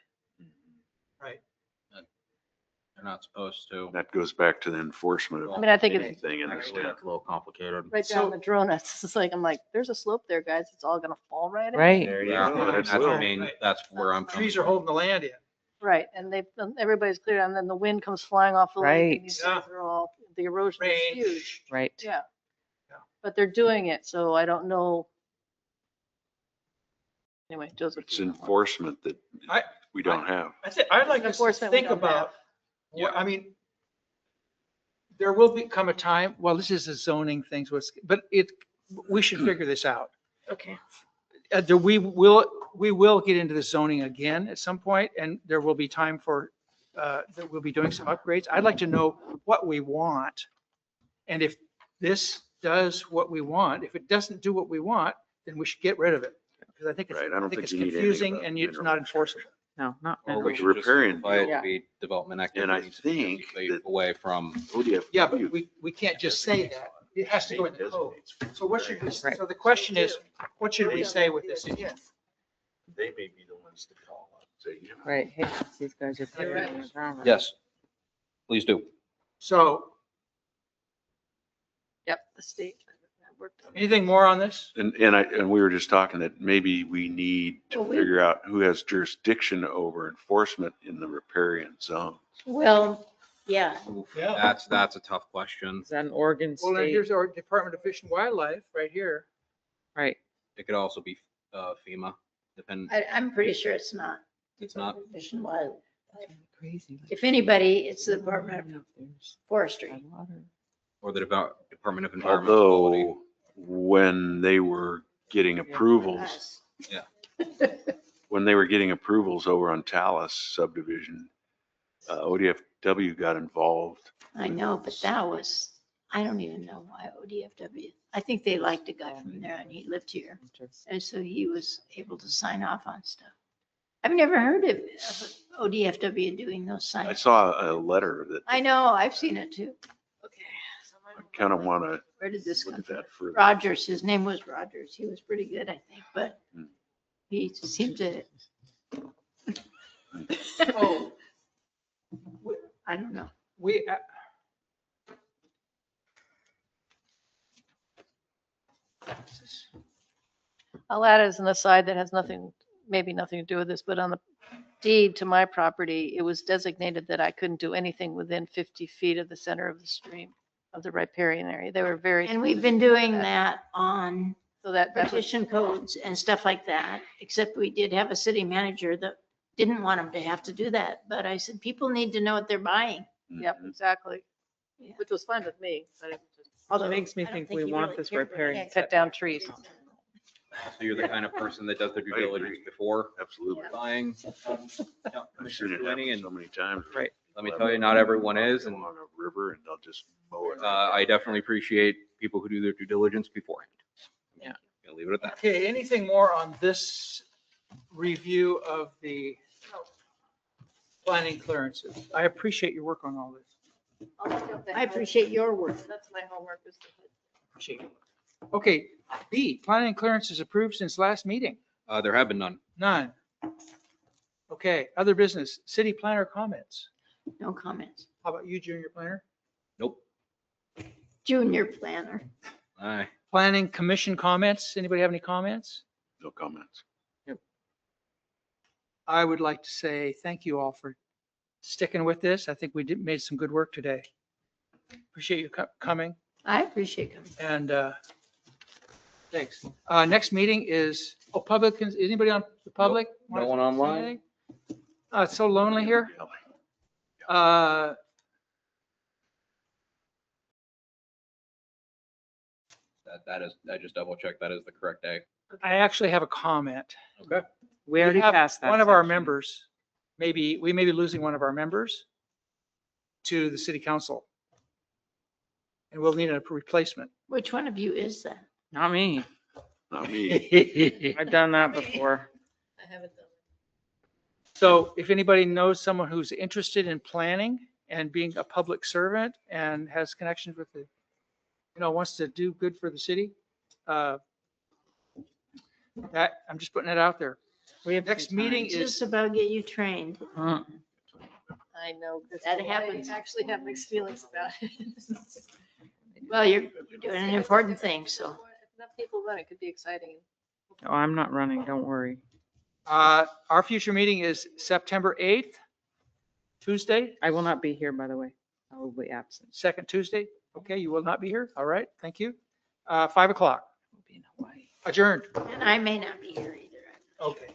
They're not supposed to. That goes back to the enforcement I of mean, I think it's anything in the Actually, state. that's a little complicated. right down the drone. It's just like, I'm like, there's a slope there, guys. It's all gonna fall right in. Right. There you Yeah, go. that's That's I it. mean, that's where I'm coming Trees are from. holding the land in. Right, and everybody's cleared, and then the wind comes flying off the lake, Right. and these guys are all, the erosion is Rain. huge. Right. Yeah. Yeah. But they're doing it, so I don't know. Anyway, Joseph. It's enforcement that I- we don't have. I'd like us to Enforcement we think don't about, I mean, there will come a time, well, this is a zoning thing, but we should figure this out. Okay. We will get into the zoning again at some point, and there will be time for, that we'll be doing some upgrades. I'd like to know what we want. And if this does what we want, if it doesn't do what we want, then we should get rid of it. Because I think Right, I don't think it's you need anything confusing about and it's mineral not enforceable. No, not. Or mineral. we should just Riparian simplify it deal. to be development And I activities. think basically that- away from, ODF. Yeah, but we can't just say that. It has to go in the code. So what should we, so the question is, what should we say with this? They may be the ones to call up, say, you know. Right. Hey, these guys are putting it in the ground. yes, please do. So Yep, the state. that worked on it. anything more on this? And we were just talking that maybe we need to Well, we- figure out who has jurisdiction over enforcement in the riparian zone. Well, yeah, Yeah. That's a tough question. Is that an Oregon Well, then state? here's our Department of Fish and Wildlife right here. Right. It could also be FEMA, depending. I'm pretty sure it's not. It's not. Fish and Wildlife. Crazy. If anybody, it's the Department of Forestry. Or the Department of Environmental Quality. Although, when they were getting approvals, when they were getting approvals over on Talus subdivision, ODFW got involved. I know, but that was, I don't even know why ODFW. I think they liked a guy from there and he lived here. And so he was able to sign off on stuff. I've never heard of ODFW doing those I signs. saw a letter that I know, I've seen it too. Okay. I kind of want to Where did this look come at from? that further. Rogers, his name was Rogers. He was pretty good, I think, but Hmm. he seemed to, Oh, I don't know. we, I'll add as an aside that has nothing, maybe nothing to do with this, but on the deed to my property, it was designated that I couldn't do anything within 50 feet of the center of the stream, of the riparian area. They were very, And we've been doing that on so that was, petition codes and stuff like that, except we did have a city manager that didn't want them to have to do that. But I said, people need to know what they're buying. yep, Mhm. exactly. Yeah. Which was fine with me, but it just Although It makes me I don't think think we he want really this cared, but riparian. hey. cut down trees. So you're the kind of person that does their due I agree. diligence before Absolutely. buying. Yeah, I've seen it Commissioner Sweeney, happen and so many times. Right. let me tell you, not everyone is, and On a river and they'll just mow it. I definitely appreciate people who do their due diligence beforehand. Yeah. I'll leave it at that. okay, anything more on this review of the planning clearances? I appreciate your work on all this. I appreciate your work. That's my homework. Is to put Appreciate it. Okay, B, planning clearances approved since last meeting. There have been none. None. Okay, other business, city planner comments. No comments. How about you, junior planner? Nope. Junior planner. Aye. Planning commission comments? Anybody have any comments? No comments. I would like to say thank you all for sticking with this. I think we made some good work today. Appreciate you coming I appreciate them. and thanks. Next meeting is, public, anybody on the public? No one online? Anything? Oh, it's so lonely here. That is, I just double checked. That is the correct day. I actually have a comment. Okay. We already have passed that. One of our section. members, we may be losing one of our members to the city council. And we'll need a replacement. Which one of you is that? Not me. Not me. I've done that before. I haven't done So if anybody knows someone who's interested in planning and being a public servant and has connections with the, wants to do good for the city, That, I'm just putting it out there. We have Next two meeting times. Just about get you trained. Mm. I know. 'cause That I happens. actually have mixed feelings about it. Well, you're doing an important thing, so. If enough people run, it could be exciting. Oh, I'm not running, don't worry. Our future meeting is September 8th, Tuesday, I will not be here, by the way. I will be absent. second Tuesday. Okay, you will not be here. All right, thank you. 5 o'clock, I'll be in Hawaii. adjourned. And I may not be here either. Okay.